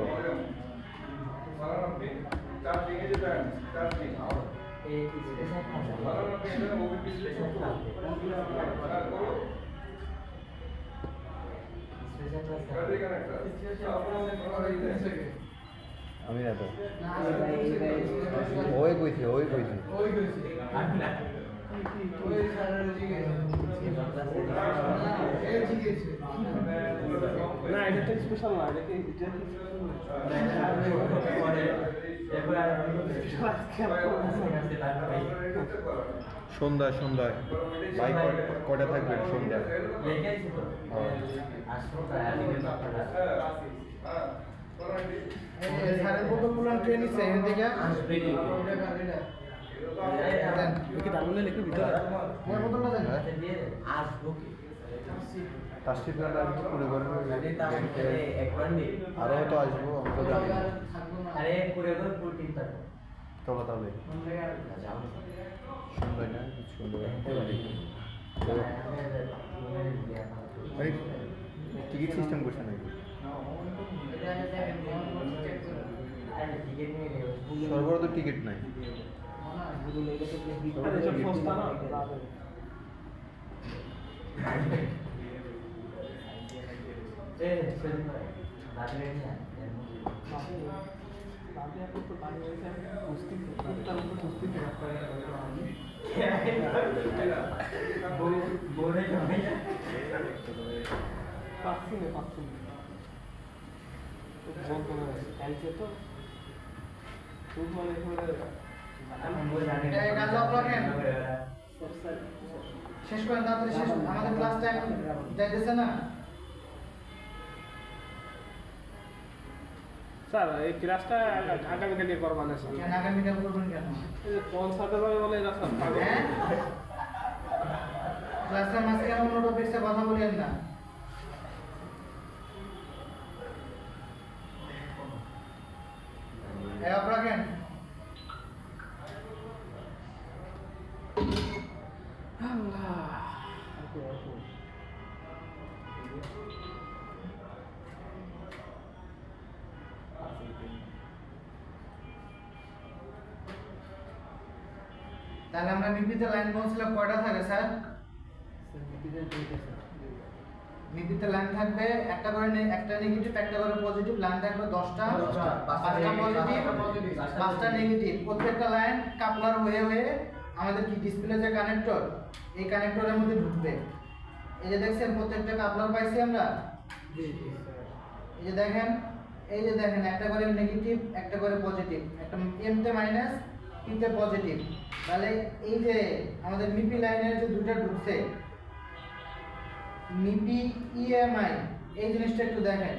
Speaker 4: আমি না তো ওই কইছে
Speaker 5: ওই কইছি ওই স্যারের জিজ্ঞেস এই জিজ্ঞেস
Speaker 2: না এটা তো স্পেশাল না এটা কি
Speaker 4: সন্ধ্যায় সন্ধ্যায় বাইক কটা থাকবেন সন্ধ্যায়
Speaker 1: সারের বোতলগুলো ট্রেন নিচ্ছে এখান থেকে
Speaker 2: কি দামনে লিখে ভিতরে
Speaker 1: আমার বোতলটা দেন
Speaker 6: আসবো কি
Speaker 4: তাস্টিপ গানটা আসবো পুরো করে
Speaker 6: আরে তার সাথে একবার নেই
Speaker 4: আরও হয়তো আসবো আমি তো জানি না।
Speaker 1: থাকবো না।
Speaker 6: আরে পুরো করে ফুল টিম থাকবে
Speaker 4: চলো তাহলে
Speaker 6: যাও
Speaker 4: শুনবে না কিছু শুনবে না। ভাই টিকিট সিস্টেম করছে নাকি
Speaker 1: এটা দেখেন কোন চেক করে
Speaker 6: আরে টিকিট নিয়ে নেব
Speaker 4: সর্বর তো টিকিট নাই
Speaker 3: গুগল এটা থেকে হিট
Speaker 2: আরে সব সস্তা না
Speaker 6: এ সেদিন রাতে নিয়ে বোরে যাবে
Speaker 2: পাচ্ছি না বলতো না কালকে তো খুব মানে
Speaker 1: এটা কাজ আপনার শেষ করেন তাড়াতাড়ি শেষ আমাদের ক্লাস টাইম যাইতেছে না
Speaker 2: স্যার এই ক্লাসটা আগামীকালকে করবা না স্যার
Speaker 1: কেন আগামীকাল করবেন কেন
Speaker 2: এই যে কনসার্টে যাবে বলে এরা স্যার পাগল।
Speaker 1: হ্যাঁ ক্লাসের মাঝখানে অন্য টপিকসে কথা বলেন না রাখেন তাহলে আমরা বিপিতে লাইন বলছিলাম কয়টা থাকে স্যার বিপিতে লাইন থাকবে একটা করে একটা নেগেটিভ একটা করে পজিটিভ লাইন থাকবে 10টা 5টা পজিটিভ 5টা নেগেটিভ প্রত্যেকটা লাইন কাপলার হয়ে হয়ে আমাদের কি ডিসপ্লে যে কানেক্টর এই কানেক্টরের মধ্যে ঢুকবে এই যে দেখছেন প্রত্যেকটা কাপলার পাইছি আমরা এই যে দেখেন একটা করে নেগেটিভ একটা করে পজিটিভ একটা এম তে মাইনাস পি তে পজিটিভ তাহলে এই যে আমাদের মিপি লাইনের যে দুটো ঢুকছে মিপি ইএমআই এই জিনিসটা একটু দেখেন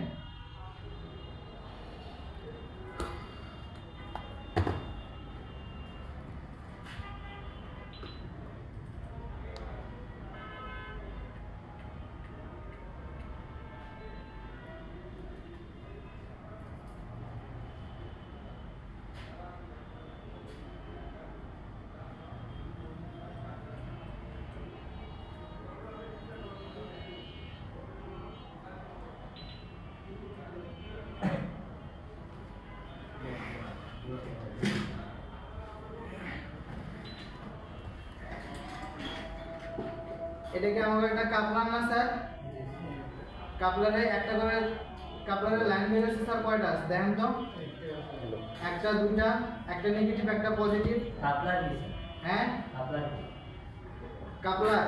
Speaker 1: এটা কি আমাদের একটা কাপলার না স্যার কাপলারে একটা করে কাপলারের লাইন বের হচ্ছে স্যার কয়টা আছে দেখেন তো একটা দুইটা একটা নেগেটিভ একটা পজিটিভ
Speaker 6: আপনার কি
Speaker 1: হ্যাঁ
Speaker 6: আপনার
Speaker 1: কাপলার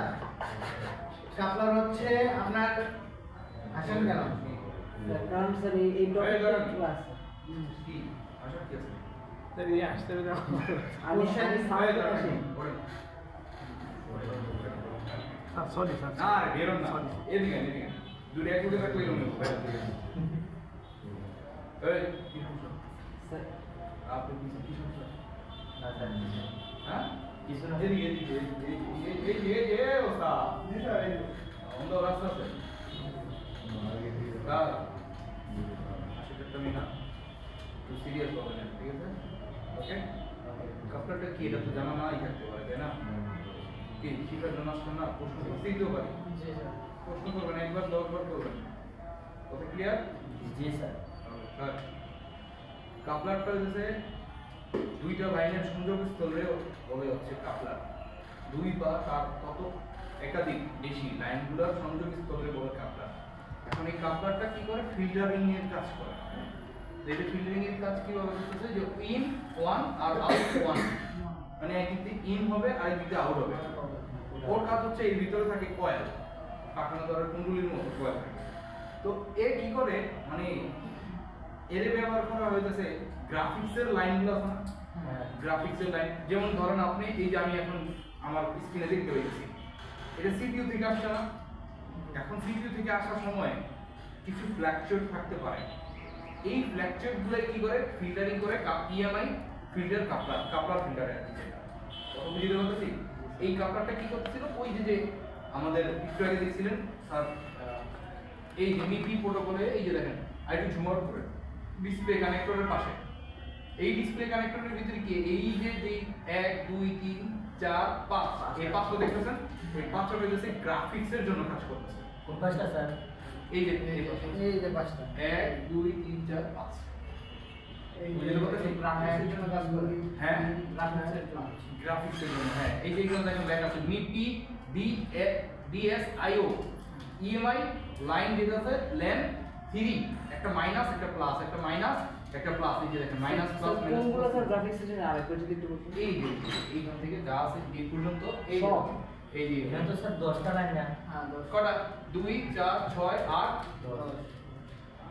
Speaker 1: কাপলার হচ্ছে আপনার আসেন কেন
Speaker 3: কারণ স্যার এই টপিকটা ক্লাস
Speaker 2: স্যার এই আসতে হবে না
Speaker 3: আমি সাউন্ড আসি
Speaker 2: স্যার সরি স্যার
Speaker 7: না বেরোন না এদিকে এদিকে দুটো এক দুটো রাখলে এরকম এই
Speaker 3: স্যার
Speaker 7: আপনি কি সমস্যা
Speaker 6: না স্যার
Speaker 7: হ্যাঁ
Speaker 6: কিছু না
Speaker 7: এদিকে এদিকে এই ওসা অন্ধ রাস্তা আছে না সেটা তুমি না তো সিরিয়াস হবে না ঠিক আছে ওকে কাপড়টা কি এটা তো জানা নাই থাকতে পারে তাই না কি শিকার জন্য আসছে না প্রশ্ন করতেই তো পারি প্রশ্ন করবেন একবার 10 বার করবেন কথা ক্লিয়ার
Speaker 6: জি স্যার
Speaker 7: স্যার কাপলারটা হচ্ছে দুইটা লাইনের সংযোগস্থলে বলে হচ্ছে কাপলার দুই বা তার তত একাধিক বেশি লাইনগুলোর সংযোগস্থলে বলে কাপলার এখন এই কাপলারটা কি করে ফিল্টারিং এর কাজ করে এটা ফিল্টারিং এর কাজ কিভাবে করতেছে যে ইন ওয়ান আর আউট ওয়ান মানে একদিকে ইন হবে আর একদিকে আউট হবে ওর কাজ হচ্ছে এর ভিতরে থাকে কয়েল পাকানো ধরার কুণ্ডলীর মতো কয়েল থাকে তো এ কি করে মানে এর ব্যবহার করা হইতেছে গ্রাফিক্সের লাইনগুলো আছে না গ্রাফিক্সের লাইন যেমন ধরেন আপনি এই যে আমি এখন আমার স্ক্রিনে দেখতে পাচ্ছি এটা সিপিইউ থেকে আসছে না এখন সিপিইউ থেকে আসার সময় কিছু ফ্ল্যাকচুয়েট থাকতে পারে এই ফ্ল্যাকচুয়েটগুলো কি করে ফিল্টারিং করে ইএমআই ফিল্টার কাপলার ফিল্টারে আছে যেটা কত বুঝতে পারতেছি এই কাপলারটা কি করতেছিল ওই যে আমাদের একটু আগে দেখছিলেন স্যার এই যে মিপি প্রোটোকলে এই যে দেখেন আইটু ঝুমার উপরে ডিসপ্লে কানেক্টরের পাশে এই ডিসপ্লে কানেক্টরের ভিতরে কি এই যে 1 2 3 4 5 এই পাঁচটা দেখতেছেন এই পাঁচটা হইতেছে গ্রাফিক্সের জন্য কাজ করতেছে
Speaker 6: কোন পাঁচটা স্যার?
Speaker 7: এই যে এই পাঁচটা।
Speaker 1: এই যে পাঁচটা
Speaker 7: 1 2 3 4 5 বুঝতে পারছেন?
Speaker 1: গ্রাফিক্সের জন্য কাজ করে।
Speaker 7: হ্যাঁ
Speaker 1: গ্রাফিক্সের জন্য।
Speaker 7: গ্রাফিক্সের জন্য হ্যাঁ এই যে এগুলো দেখেন লেখা আছে মিপি ডিএসআইও ইএমআই লাইন যেটা আছে ল্যান 3 একটা মাইনাস একটা প্লাস একটা মাইনাস একটা প্লাস এই যে দেখেন মাইনাস প্লাস
Speaker 3: কোনগুলো স্যার গ্রাফিক্সের জন্য আরেকবার যদি একটু বলতেন।
Speaker 7: এই যে এইখান থেকে যা আছে এই পর্যন্ত এই যে
Speaker 3: সব।
Speaker 7: এই যে
Speaker 6: এখানে তো স্যার 10টা লাইন না।
Speaker 1: হ্যাঁ 10
Speaker 7: কটা 2 4 6 8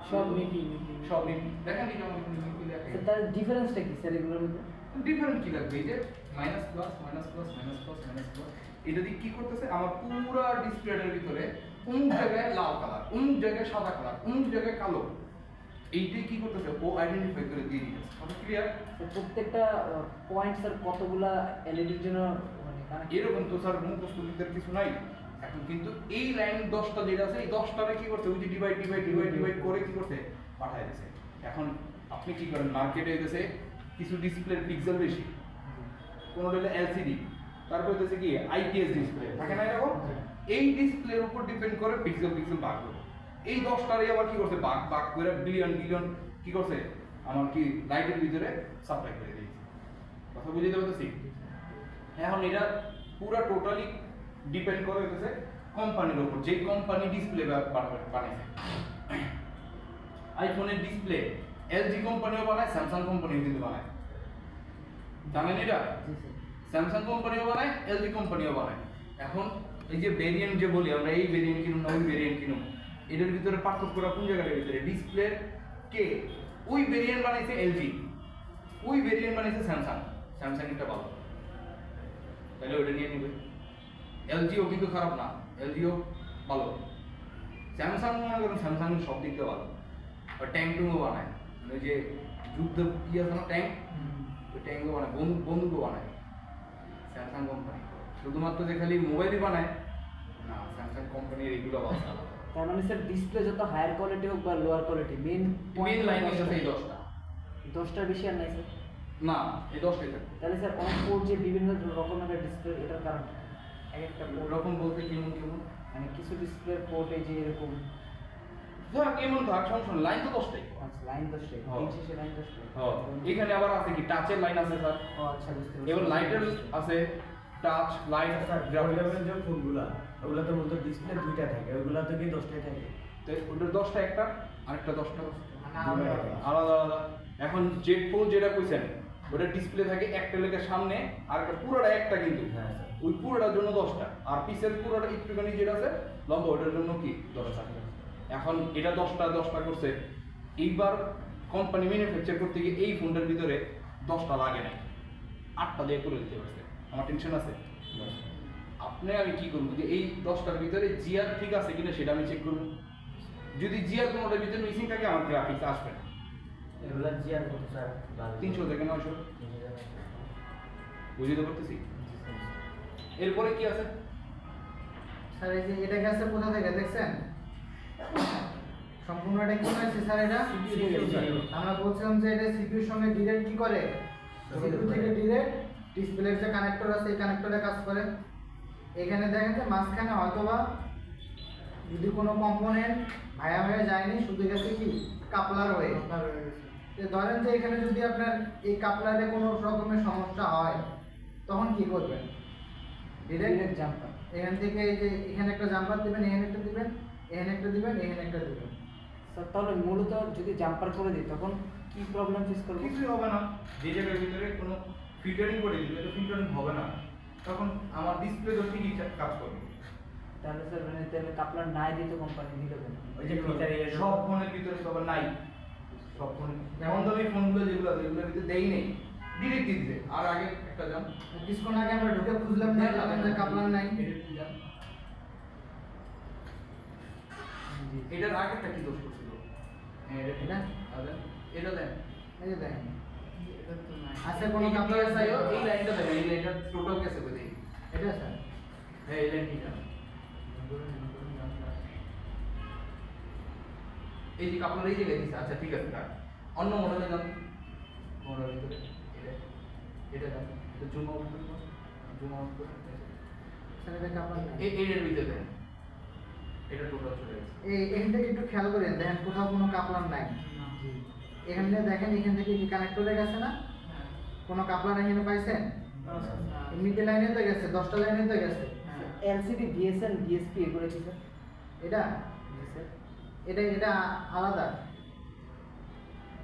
Speaker 3: সব মিপি
Speaker 7: সব মিপি দেখেন এই যে মিপি লেখা
Speaker 3: স্যার তার ডিফারেন্সটা কি স্যার এগুলোর মধ্যে?
Speaker 7: ডিফারেন্ট কি লাগবে এই যে minus plus minus plus minus plus minus plus এটা দিয়ে কি করতেছে আমার পুরো ডিসপ্লেটার ভিতরে অমুক জায়গায় লাল কালার অমুক জায়গায় সাদা কালার অমুক জায়গায় কালো এইটাই কি করতেছে ও আইডেন্টিফাই করে দিয়ে দিতেছে কথা ক্লিয়ার
Speaker 3: তো প্রত্যেকটা পয়েন্ট স্যার কতগুলা এলইডির জন্য মানে কানেক্ট
Speaker 7: এরকম তো স্যার মুখস্থিতের কিছু নাই এখন কিন্তু এই লাইন 10টা যেটা আছে এই 10টারে কি করতে ওই যে ডিভাইড করে কি করতে পাঠায় দিয়েছে এখন আপনি কি করেন মার্কেটে গেছে কিছু ডিসপ্লের পিক্সেল বেশি কোনটা হলো এলসিডি তারপর হচ্ছে কি আইপিএস ডিসপ্লে থাকে না এরকম এই ডিসপ্লের উপর ডিপেন্ড করে পিক্সেল ভাগ করবে এই 10টারই আবার কি করছে ভাগ করে বিলিয়ন কি করছে আমার কি লাইটের ভিতরে সাপ্লাই করে দিয়েছে কথা বুঝতে পারতেছি এখন এটা পুরো টোটালি ডিপেন্ড করে হচ্ছে কোম্পানির উপর যে কোম্পানি ডিসপ্লে বানাইছে আইফোনের ডিসপ্লে এলজি কোম্পানিও বানায় স্যামসাং কোম্পানিও কিন্তু বানায় জানেন এটা স্যামসাং কোম্পানিও বানায় এলজি কোম্পানিও বানায় এখন এই যে ভেরিয়েন্ট যে বলি আমরা এই ভেরিয়েন্ট কিনুন না ওই ভেরিয়েন্ট কিনুন এটার ভিতরে পার্থক্যটা কোন জায়গাটার ভিতরে ডিসপ্লে কে ওই ভেরিয়েন্ট বানাইছে এলজি ওই ভেরিয়েন্ট বানাইছে স্যামসাং এটা ভালো তাহলে ওটা নিয়ে নিবে এলজিও কিন্তু খারাপ না এলজিও ভালো স্যামসাং মনে করেন স্যামসাং সব দিক থেকে ভালো আর ট্যাঙ্ক টুঙ্গও বানায় মানে যে যুদ্ধ কি আছে না ট্যাঙ্ক ওই ট্যাঙ্কও বানায় বন্দুকও বানায় স্যামসাং কোম্পানি শুধুমাত্র যে খালি মোবাইলই বানায় না স্যামসাং কোম্পানির এগুলো ভালো
Speaker 3: তার মানে স্যার ডিসপ্লে যত হায়ার কোয়ালিটি হোক বা লোয়ার কোয়ালিটি মেইন
Speaker 7: লাইন হচ্ছে এই 10টা
Speaker 3: 10টার বেশি আর নাই স্যার।
Speaker 7: না এই 10টাই থাকে
Speaker 3: তাহলে স্যার অনেক পোর্ট যে বিভিন্ন রকমের ডিসপ্লে এটার কারণ এক একটা পোর্ট
Speaker 7: এরকম বলতে কেমন
Speaker 3: মানে কিছু ডিসপ্লে পোর্টে যে এরকম
Speaker 7: ধর কেমন থাক সমস্যা লাইন তো 10টাই
Speaker 3: লাইন 10টাই
Speaker 7: হ্যাঁ।
Speaker 3: দিন শেষে লাইন 10টাই
Speaker 7: এখানে আবার আছে কি টাচের লাইন আছে স্যার
Speaker 3: ও আচ্ছা বুঝতে
Speaker 7: এবার লাইটের আছে টাচ লাইট
Speaker 6: গ্রাফিক্সের যে ফোনগুলা ওগুলাতে মূলত ডিসপ্লে দুইটা থাকে ওগুলাতে কি 10টাই থাকে।
Speaker 7: তো ওটার 10টা একটা আরেকটা 10টা
Speaker 1: মানে
Speaker 7: আলাদা আলাদা এখন জেড ফোন যেটা কইছেন ওটা ডিসপ্লে থাকে একটা লেগে সামনে আর একটা পুরোটা একটা কিন্তু
Speaker 6: হ্যাঁ স্যার।
Speaker 7: ওই পুরোটার জন্য 10টা আর পিছের পুরোটা একটুখানি যেটা আছে লম্বা ওটার জন্য কি 10টা এখন এটা 10টা করছে এইবার কোম্পানি ম্যানুফ্যাকচার করতে গিয়ে এই ফোনটার ভিতরে 10টা লাগে না 8টা দিয়ে করে দিতে পারছে আমার টেনশন আছে আপনি আমি কি করবো যে এই 10টার ভিতরে জিআর ঠিক আছে কিনা সেটা আমি চেক করবো যদি জিআর কোনোটার ভিতরে মিসিং থাকে আমার গ্রাফিক্স আসবে না
Speaker 6: এগুলা জিআর কত স্যার?
Speaker 7: 300 থেকে 900 বুঝতে পারতেছি এরপরে কি আছে
Speaker 1: স্যার এই যে এটা গেছে কোথা থেকে দেখছেন সম্পূর্ণটা কি হয়েছে স্যার এটা আমরা বলছিলাম যে এটা সিপিইউর সঙ্গে ডিরেক্ট কি করে সিপিইউ থেকে ডিরেক্ট ডিসপ্লের যে কানেক্টর আছে এই কানেক্টরে কাজ করে এখানে দেখেন যে মাঝখানে হয়তোবা যদি কোনো কম্পোনেন্ট ভায়া হয়ে যায়নি শুধু গেছে কি কাপলার হয়ে ধরেন যে এখানে যদি আপনার এই কাপলারে কোনো রকমের সমস্যা হয় তখন কি করবেন
Speaker 3: ডিরেক্ট জাম্পার
Speaker 1: এখান থেকে এই যে এখানে একটা জাম্পার দিবেন এখানে একটা দিবেন এখানে একটা দিবেন এখানে একটা দিবেন
Speaker 3: স্যার তাহলে মূলত যদি জাম্পার করে দিই তখন কি প্রবলেম ফেস করবো?
Speaker 7: কিছুই হবে না যে জায়গার ভিতরে কোনো ফিল্টারিং করে দিলে তো ফিল্টারিং হবে না তখন আমার ডিসপ্লে তো ঠিকই কাজ করবে
Speaker 3: তাহলে স্যার মানে তাহলে কাপলার নাই দিতে কোম্পানি দিল কেন?
Speaker 6: ওই যে ফিল্টারিং এর
Speaker 7: সব ফোনের ভিতরে তো আবার নাই সব ফোনে যেমন দামি ফোনগুলো যেগুলো আছে এগুলোর ভিতরে দেই নেই ডিরেক্ট দিয়ে দিতে আর আগে একটা যান
Speaker 1: কিছুক্ষণ আগে আমরা ঢুকে খুঁজলাম না দেখলাম যে কাপলার নাই
Speaker 7: এটার আগেরটা কি দোষ করছিল হ্যাঁ
Speaker 1: এটা?
Speaker 7: এটা দেন
Speaker 1: এই যে দেখেন
Speaker 5: এটা তো নাই।
Speaker 1: আছে কোনো কাপলার
Speaker 7: এই লাইনটা দেন এই লাইনটা টোটাল গেছে বুঝি
Speaker 1: এটা স্যার
Speaker 7: হ্যাঁ এই লাইনটা এই যে কাপলার এই জায়গায় দিচ্ছে, আচ্ছা ঠিক আছে থাক। অন্য মডেলে যান, মডেলের ভিতরে এটা যান, এটা জুম আউট করে জুম আউট করে
Speaker 1: স্যার এটা কাপড় নাই।
Speaker 7: এর ভিতরে দেন, এটা টোটাল চলে গেছে।
Speaker 1: এখান থেকে একটু খেয়াল করেন, দেখেন কোথাও কোনো কাপলার নাই। এখান থেকে দেখেন, এখান থেকে কি কানেক্টরে গেছে না, কোনো কাপলার এখানে পাইছেন? এমনিতে লাইনে তো গেছে, 10টা লাইনে তো গেছে।
Speaker 3: এলসিডি ভিএসএন ডিএসপি এগুলো কি স্যার?
Speaker 1: এটা এটা আলাদা।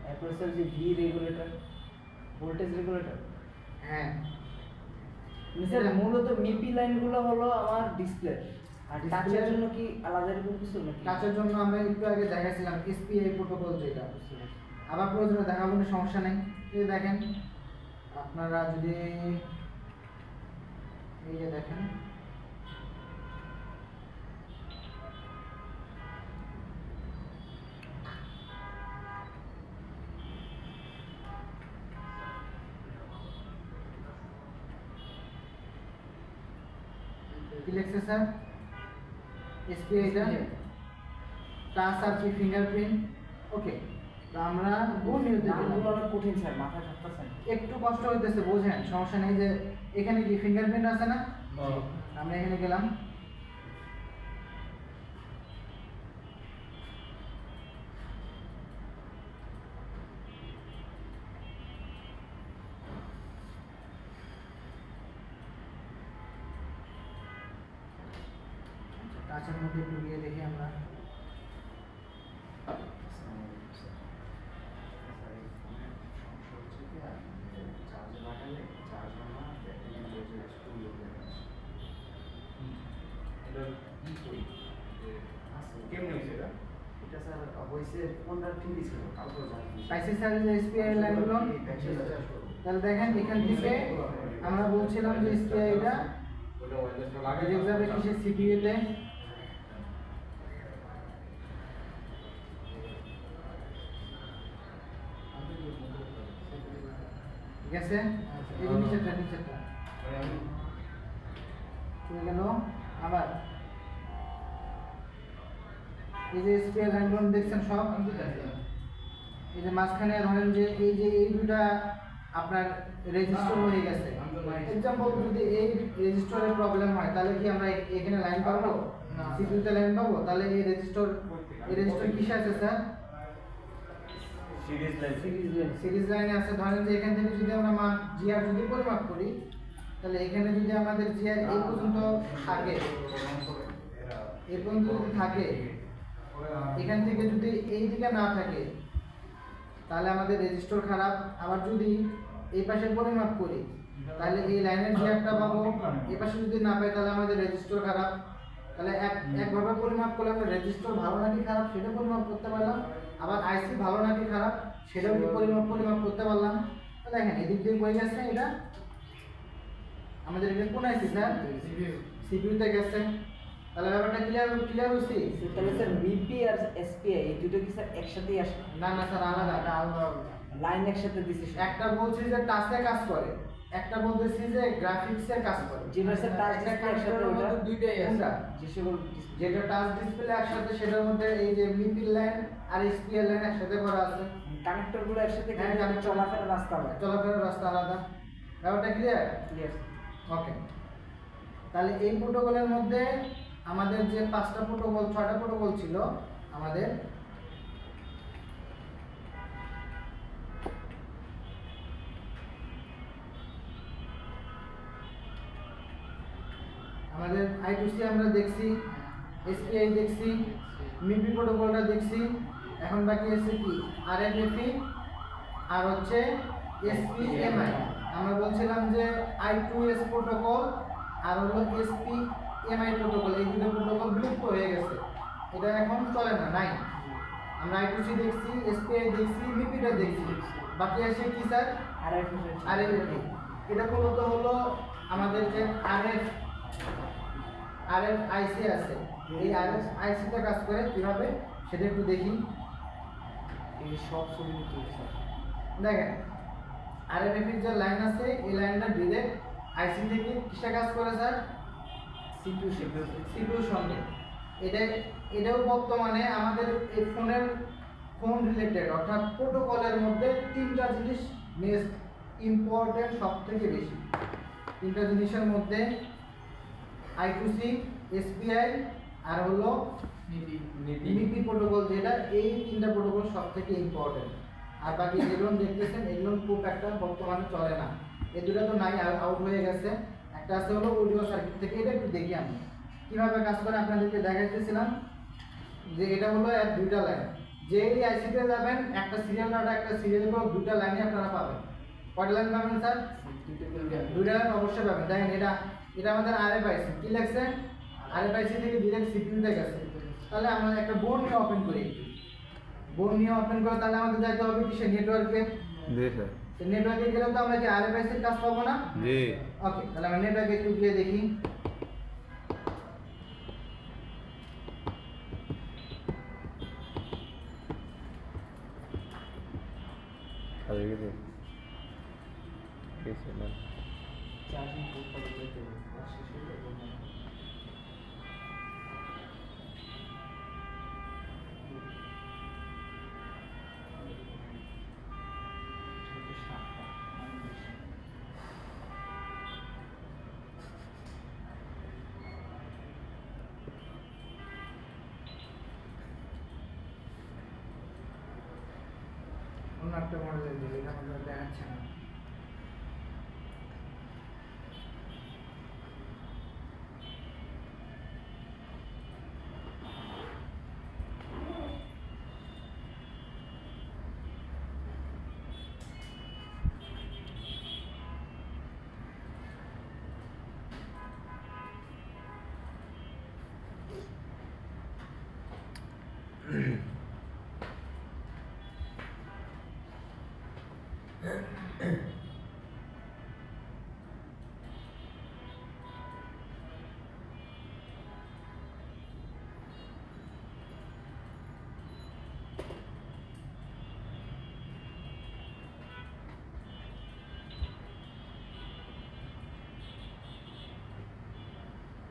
Speaker 3: এরপর স্যার যে ভি রেগুলেটর, ভোল্টেজ রেগুলেটর।
Speaker 1: হ্যাঁ,
Speaker 3: স্যার মূলত মিপি লাইনগুলো হলো আমার ডিসপ্লে, আর
Speaker 1: Display-
Speaker 3: টাচের জন্য কি আলাদা এরকম কিছু নাকি?
Speaker 1: কাজের জন্য আমরা একটু আগে দেখাইছিলাম এসপিআই প্রোটোকল যেটা। আবার প্রয়োজনে দেখাবো না, সমস্যা নেই। এই যে দেখেন, আপনারা যদি এই যে দেখেন, কি লিখছে স্যার? এসপিআইটা টাচ আর কি ফিঙ্গারপ্রিন্ট। ওকে, তো আমরা
Speaker 3: নামগুলো অনেক কঠিন স্যার, মাথায় থাকতেছে না।
Speaker 1: একটু কষ্ট হইতেছে, বোঝেন, সমস্যা নেই। যে এখানে কি ফিঙ্গারপ্রিন্ট আছে না, আমরা এখানে গেলাম, টাচের মধ্যে একটু গিয়ে দেখি আমরা।
Speaker 7: এটা কি করি কেমন হয়েছে এটা?
Speaker 6: এটা স্যার হয়েছে 15 ছিল কালকে
Speaker 1: পাইছি স্যার যে এসপিআই লাইনগুলো। তাহলে দেখেন, এখান থেকে আমরা বলছিলাম যে এসপিআইটা
Speaker 7: ওটা ওয়্যারলেসটা লাগে
Speaker 1: ডিরেক্ট যাবে কিসে, সিপিইউতে। ঠিক আছে, এই যে নিচেরটা হয়ে গেল। আবার এই যে এসপিআই লাইনগুলো দেখছেন সব, এই যে মাঝখানে ধরেন যে এই দুটা আপনার রেজিস্টার হয়ে গেছে। এক্সাম্পল, যদি এই রেজিস্টারের প্রবলেম হয়, তাহলে কি আমরা এখানে লাইন পাবো? সিপিইউতে লাইন পাবো? তাহলে এই রেজিস্টার কিসে আছে স্যার? সিরিজ লাইনে আছে। ধরেন যে এখান থেকে যদি আমরা মান জিআর যদি পরিমাপ করি, তাহলে এখানে যদি আমাদের জিআর এই পর্যন্ত থাকে, এই পর্যন্ত যদি থাকে, এখান থেকে যদি এই দিকে না থাকে, তাহলে আমাদের রেজিস্টার খারাপ। আবার যদি এই পাশে পরিমাপ করি, তাহলে এই লাইনের জিআরটা পাবো। এই পাশে যদি না পাই, তাহলে আমাদের রেজিস্টার খারাপ। তাহলে একভাবে পরিমাপ করলে আমরা রেজিস্টার ভালো নাকি খারাপ সেটা পরিমাপ করতে পারলাম, আবার আইসি ভালো নাকি খারাপ সেটাও কি পরিমাপ করতে পারলাম। তো দেখেন, এদিক দিয়ে হয়ে গেছে, এটা আমাদের এটা কোন আইসি স্যার? সিপিইউতে গেছে। তাহলে ব্যাপারটা ক্লিয়ার হইছে?
Speaker 3: তাহলে স্যার মিপি আর এসপিআই এই দুটো কি স্যার একসাথেই আসে?
Speaker 1: না স্যার, আলাদা।
Speaker 3: লাইন একসাথে দিছে স্যার।
Speaker 1: একটা বলছি যে টাচে কাজ করে, একটা বলতেছি যে গ্রাফিক্সে কাজ করে।
Speaker 3: যেটা স্যার টাচ
Speaker 1: একটা
Speaker 3: ডিসপ্লে একসাথে,
Speaker 1: কানেক্টরের
Speaker 3: ওটা
Speaker 1: মধ্যে দুইটাই আছে।
Speaker 3: কোনটা? যে সকল
Speaker 1: যেটা টাচ ডিসপ্লে একসাথে, সেটার মধ্যে এই যে মিপি লাইন আর এসপিআই লাইন একসাথে করা আছে।
Speaker 3: কানেক্টর গুলো একসাথে
Speaker 1: হ্যাঁ,
Speaker 3: কিন্তু
Speaker 1: connector-
Speaker 3: চলাফেরার রাস্তা হয়।
Speaker 1: চলাফেরার রাস্তা আলাদা। ব্যাপারটা ক্লিয়ার?
Speaker 3: ক্লিয়ার।
Speaker 1: ওকে, তাহলে এই প্রোটোকলের মধ্যে আমাদের যে 5টা প্রোটোকল 6টা প্রোটোকল ছিল, আমাদের I2C আমরা দেখছি, SPI দেখছি, মিপি প্রোটোকলটা দেখছি। এখন বাকি আছে কি? RFFE আর হচ্ছে SPMI। আমরা বলছিলাম যে I2S প্রোটোকল আর হলো SPMI প্রোটোকল, এই দুটো প্রোটোকল বিলুপ্ত হয়ে গেছে, এটা এখন চলে না, নাই। আমরা I2C দেখছি, SPI দেখছি, মিপিটা দেখছি। বাকি আছে কি স্যার? RFFE। এটা মূলত হলো আমাদের যে RFIC আছে, এই RFIC তে কাজ করে কিভাবে সেটা একটু দেখি।
Speaker 3: এই সব ছবি তুলছে স্যার।
Speaker 1: দেখেন, RFFE যে লাইন আছে, এই লাইনটা ডিরেক্ট আইসি থেকে কিসে কাজ করে স্যার? সিপিইউর সঙ্গে। এটা এটাও বর্তমানে আমাদের এই ফোন রিলেটেড অর্থাৎ প্রোটোকলের মধ্যে তিনটা জিনিস মেস্ট ইম্পর্টেন্ট, সব থেকে বেশি তিনটা জিনিসের মধ্যে I2C, SPI আর হলো মিপি প্রোটোকল, যেটা এই তিনটা প্রোটোকল সব থেকে ইম্পর্টেন্ট। আর বাকি যেগুলো দেখতেছেন এগুলো খুব একটা বর্তমানে চলে না, এই দুটো তো নাই, আউট হয়ে গেছে। একটা আছে হলো অডিও সার্কিট থেকে, এটা একটু দেখি আমি কিভাবে কাজ করে আপনাদেরকে দেখাইতেছিলাম। যে এটা হলো এর দুইটা লাইন, যে এই আইসিতে যাবেন একটা সিরিয়াল ডাটা একটা সিরিয়াল করে দুইটা লাইনে আপনারা পাবেন। কয়টা লাইন পাবেন স্যার? দুইটা লাইন অবশ্যই পাবেন। দেখেন এটা আমাদের RFIC, কি লাগছে? RFIC থেকে ডিরেক্ট CPU তে গেছে। তাহলে আমরা একটা বোর্ড নিয়ে ওপেন করি, বোর্ড নিয়ে ওপেন করে তাহলে আমাদের যাইতে হবে কি সে নেটওয়ার্কে।
Speaker 4: জি স্যার।
Speaker 1: নেটওয়ার্কে গেলে তো আমরা কি RFIC এর কাজ পাবো না?
Speaker 4: জি।
Speaker 1: ওকে, তাহলে আমরা নেটওয়ার্কে একটু গিয়ে দেখি।
Speaker 4: আরে গেছে কেসে না
Speaker 3: চার্জিং পোর্ট করে দিতে হবে শেষ হয়ে যাবে না
Speaker 1: অন্য একটা মডেলের দিকে, এটা আমাদের দেখাচ্ছে না।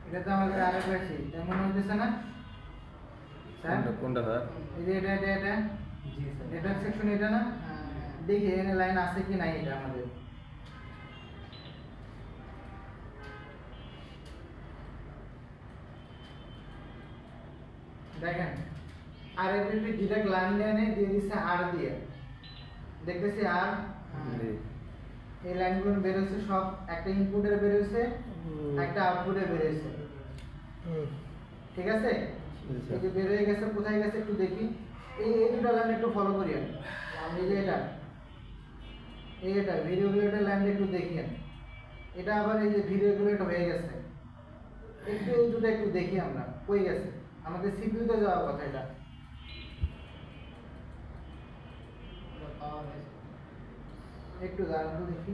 Speaker 1: এটা তো আমাদের RFIC, তাই মনে হইতেছে না স্যার?
Speaker 4: কোনটা স্যার?
Speaker 1: এই যে এটা
Speaker 3: জি স্যার
Speaker 1: নেটওয়ার্ক সেকশন, এটা না? দেখি এখানে লাইন আছে কি নাই এটা আমাদের। দেখেন RFIC ডিরেক্ট লাইন লাইনে দিয়ে দিচ্ছে R দিয়ে, দেখতেছি R।
Speaker 4: জি।
Speaker 1: এই লাইনগুলো বের হয়েছে সব, একটা ইনপুটের বের হয়েছে একটা আউটপুটে বের হয়েছে, ঠিক আছে? এই যে বের হয়ে গেছে, কোথায় গেছে একটু দেখি। এই দুটো লাইন একটু ফলো করি আমি। এই যে এটা ভিডিওগুলোটার লাইন একটু দেখি আমি। এটা আবার এই যে ভিডিওগুলোটা হয়ে গেছে, একটু এই দুটো একটু দেখি আমরা কই গেছে। আমাদের সিপিইউতে যাওয়ার কথা এটা। একটু দাঁড়ান তো দেখি।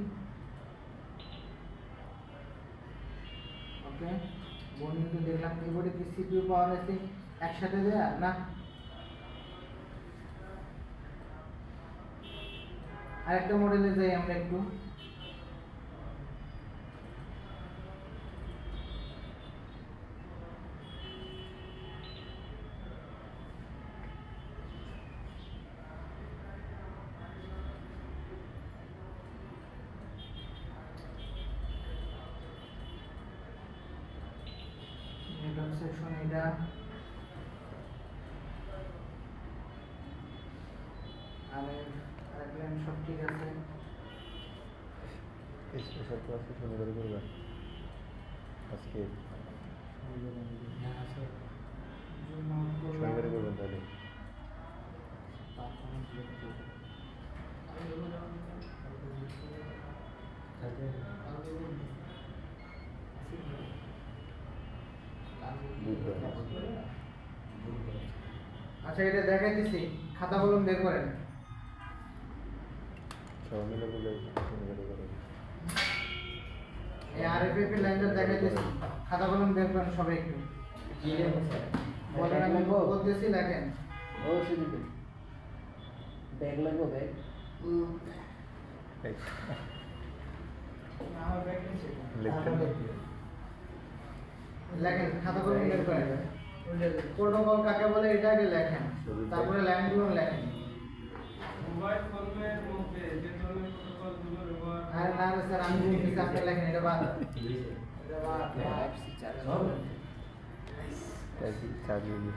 Speaker 1: ওকে, বোর্ডিং তো দেখলাম, এই বোর্ডে কি সিপিইউ পাওয়ার আছে একসাথে দেয়া না? আরেকটা মডেলে যাই আমরা একটু। নেটওয়ার্ক সেকশন এটা, আরেক লাইন সব ঠিক আছে।
Speaker 4: স্পেশাল ক্লাস কি শনিবারে করবে আজকে? শনিবারে করবেন তাহলে?
Speaker 1: আচ্ছা, এটা দেখাই দিছি, খাতা কলম বের করেন।
Speaker 4: সবাই মিলে বলে শনিবারে করবেন।
Speaker 1: এই RFIC লাইনটা দেখাই দিছি, খাতা কলম বের করেন সবাই একটু।
Speaker 3: কি লেখো স্যার
Speaker 1: বলেন, আমি বলতেছি, লেখেন।
Speaker 3: অবশ্যই দিবেন ব্যাগ লাগবে ব্যাগ
Speaker 1: আমার ব্যাগ নিচে।
Speaker 4: লিখতেন?
Speaker 1: লেখেন, খাতা কলম বের করেন। প্রোটোকল কাকে বলে এটা আগে লেখেন, তারপরে লাইনগুলো লেখেন।
Speaker 2: মোবাইল ফোনের মধ্যে যে ধরনের প্রোটোকলগুলো ব্যবহার
Speaker 1: আরে না রে স্যার, আমি বলতেছি আপনি লেখেন, এটা বাদ। এটা বাদ।
Speaker 4: চালিয়ে দিই।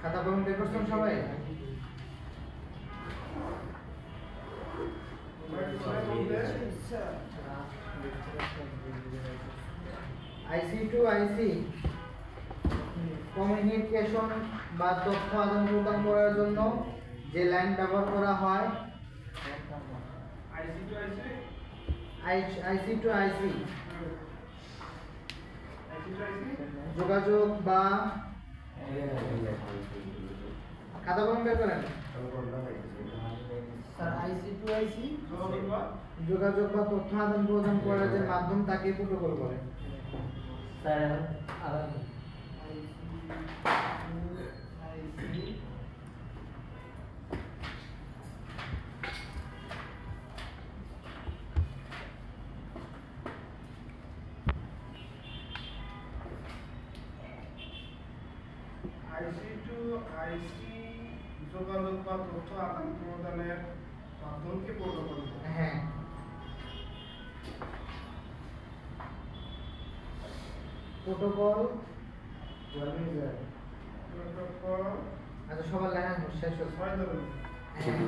Speaker 1: খাতা কলম বের করছেন সবাই? আইসি টু আইসি কমিউনিকেশন বা তথ্য আদান প্রদান করার জন্য যে লাইন ব্যবহার করা হয়,
Speaker 2: আইসি টু আইসি
Speaker 1: আইসি টু আইসি
Speaker 2: আইসি টু আইসি
Speaker 1: যোগাযোগ বা খাতা কলম বের করেন।
Speaker 5: স্যার আইসি টু আইসি
Speaker 1: যোগাযোগ বা তথ্য আদান প্রদান করার যে মাধ্যম তাকে প্রোটোকল বলে।
Speaker 6: স্যার এখন আবার
Speaker 2: আইসি টু আইসি যোগাযোগ বা তথ্য আদান প্রদানের মাধ্যমকে প্রোটোকল বলে।
Speaker 1: হ্যাঁ, প্রোটোকল।
Speaker 2: প্রোটোকল
Speaker 1: আচ্ছা সবার লেখা শেষ হচ্ছে।
Speaker 2: ছয় ধরনের।
Speaker 1: হ্যাঁ।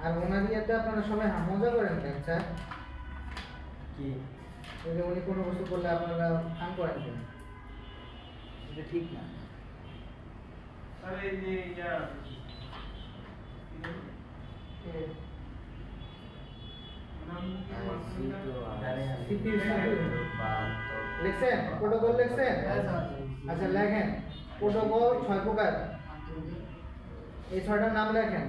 Speaker 1: আর ওনার ইয়েতে আপনারা সবাই মজা করেন কেন স্যার?
Speaker 6: কি
Speaker 1: ওই যে উনি কোনো কিছু করলে আপনারা ফান করেন কেন?
Speaker 3: এটা ঠিক না।
Speaker 2: স্যার এই যে ইয়া নাম কি
Speaker 1: CPU লিখছেন? প্রোটোকল লিখছেন? আচ্ছা লেখেন, প্রোটোকল 6 প্রকার, এই 6টার নাম লেখেন।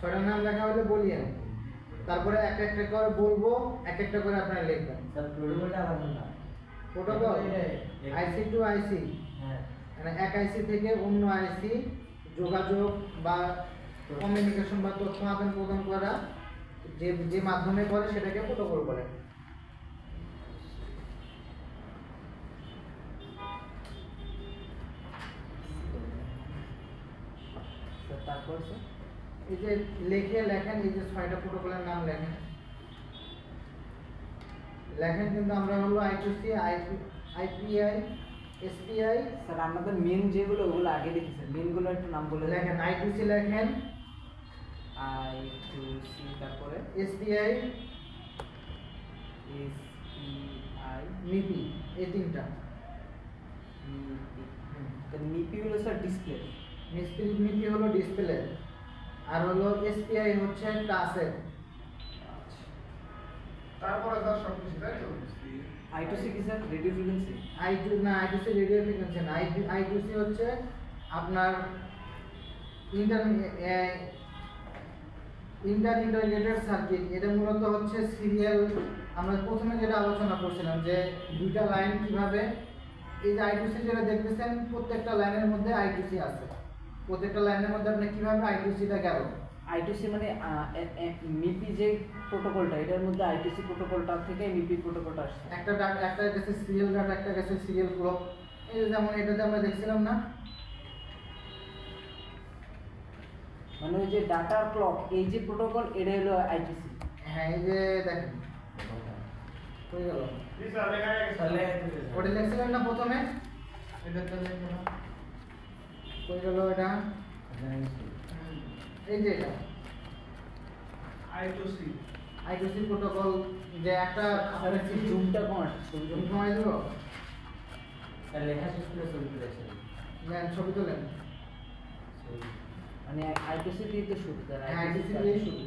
Speaker 1: ছয়টার নাম লেখা হলে বলিয়েন, তারপরে এক একটা করে বলবো, এক একটা করে আপনারা লিখবেন।
Speaker 6: স্যার প্রোটোকলটা আবার না
Speaker 1: প্রোটোকল আইসি টু আইসি,
Speaker 6: হ্যাঁ
Speaker 1: মানে এক আইসি থেকে অন্য আইসি যোগাযোগ বা কমিউনিকেশন বা তথ্য আদান প্রদান করা যে যে মাধ্যমে করে সেটাকে প্রোটোকল বলে।
Speaker 3: স্যার তারপর স্যার
Speaker 1: এই যে লেখেন, এই যে 6টা প্রোটোকলের নাম লেখেন কিন্তু আমরা হলো I2C, IPI, SPI
Speaker 3: স্যার আমাদের মেন যেগুলো ওগুলো আগে লিখি স্যার, মেনগুলো একটু নাম বলে
Speaker 1: লেখেন। I2C লেখেন,
Speaker 3: I2C, তারপরে
Speaker 1: SPI,
Speaker 3: SPI,
Speaker 1: MIPI, এই তিনটা।
Speaker 3: MIPI। MIPI হলো স্যার ডিসপ্লে।
Speaker 1: MIPI হলো ডিসপ্লে, আর হলো SPI হচ্ছে টাচের।
Speaker 2: তারপরে স্যার সবকিছু তাই তো?
Speaker 3: I2C কি sir radio frequency?
Speaker 1: I2C radio frequency না, I2C হচ্ছে আপনার ইন্টারগ্রেটেড সার্কিট। এটা মূলত হচ্ছে সিরিয়াল। আমরা প্রথমে যেটা আলোচনা করছিলাম যে দুইটা লাইন কিভাবে, এই যে I2C যেটা দেখতেছেন প্রত্যেকটা লাইনের মধ্যে I2C আছে, প্রত্যেকটা লাইনের মধ্যে আপনি কিভাবে I2Cটা গেল।
Speaker 3: I2C মানে MIPI যে প্রোটোকলটা, এটার মধ্যে I2C প্রোটোকলটা থেকে MIPI প্রোটোকলটা আসছে।
Speaker 1: একটা গেছে সিরিয়াল ডাটা, একটা গেছে সিরিয়াল ক্লক। এই যে যেমন এটাতে আমরা দেখছিলাম না,
Speaker 3: মানে ওই যে ডাটা ক্লক এই যে প্রোটোকল, এটা হলো I2C।
Speaker 1: হ্যাঁ এই যে দেখেন হয়ে গেল।
Speaker 2: জি স্যার লেখা গেছে।
Speaker 6: তাহলে
Speaker 1: ওটা লিখছিলেন না প্রথমে,
Speaker 5: এটা তো লেখো না।
Speaker 1: হয়ে গেল এটা। এই যে এটা
Speaker 2: I2C
Speaker 1: I2C প্রোটোকল, যে একটা
Speaker 3: স্যার একটু জুমটা কমান, ছবি
Speaker 1: জুম
Speaker 3: জুম
Speaker 1: কমাই দেবো,
Speaker 6: স্যার লেখা শেষ করে ছবি তুলে আসেন
Speaker 1: নেন ছবি তোলেন।
Speaker 3: মানে I2C দিয়ে তো শুরু স্যার,
Speaker 1: হ্যাঁ I2C দিয়ে শুরু।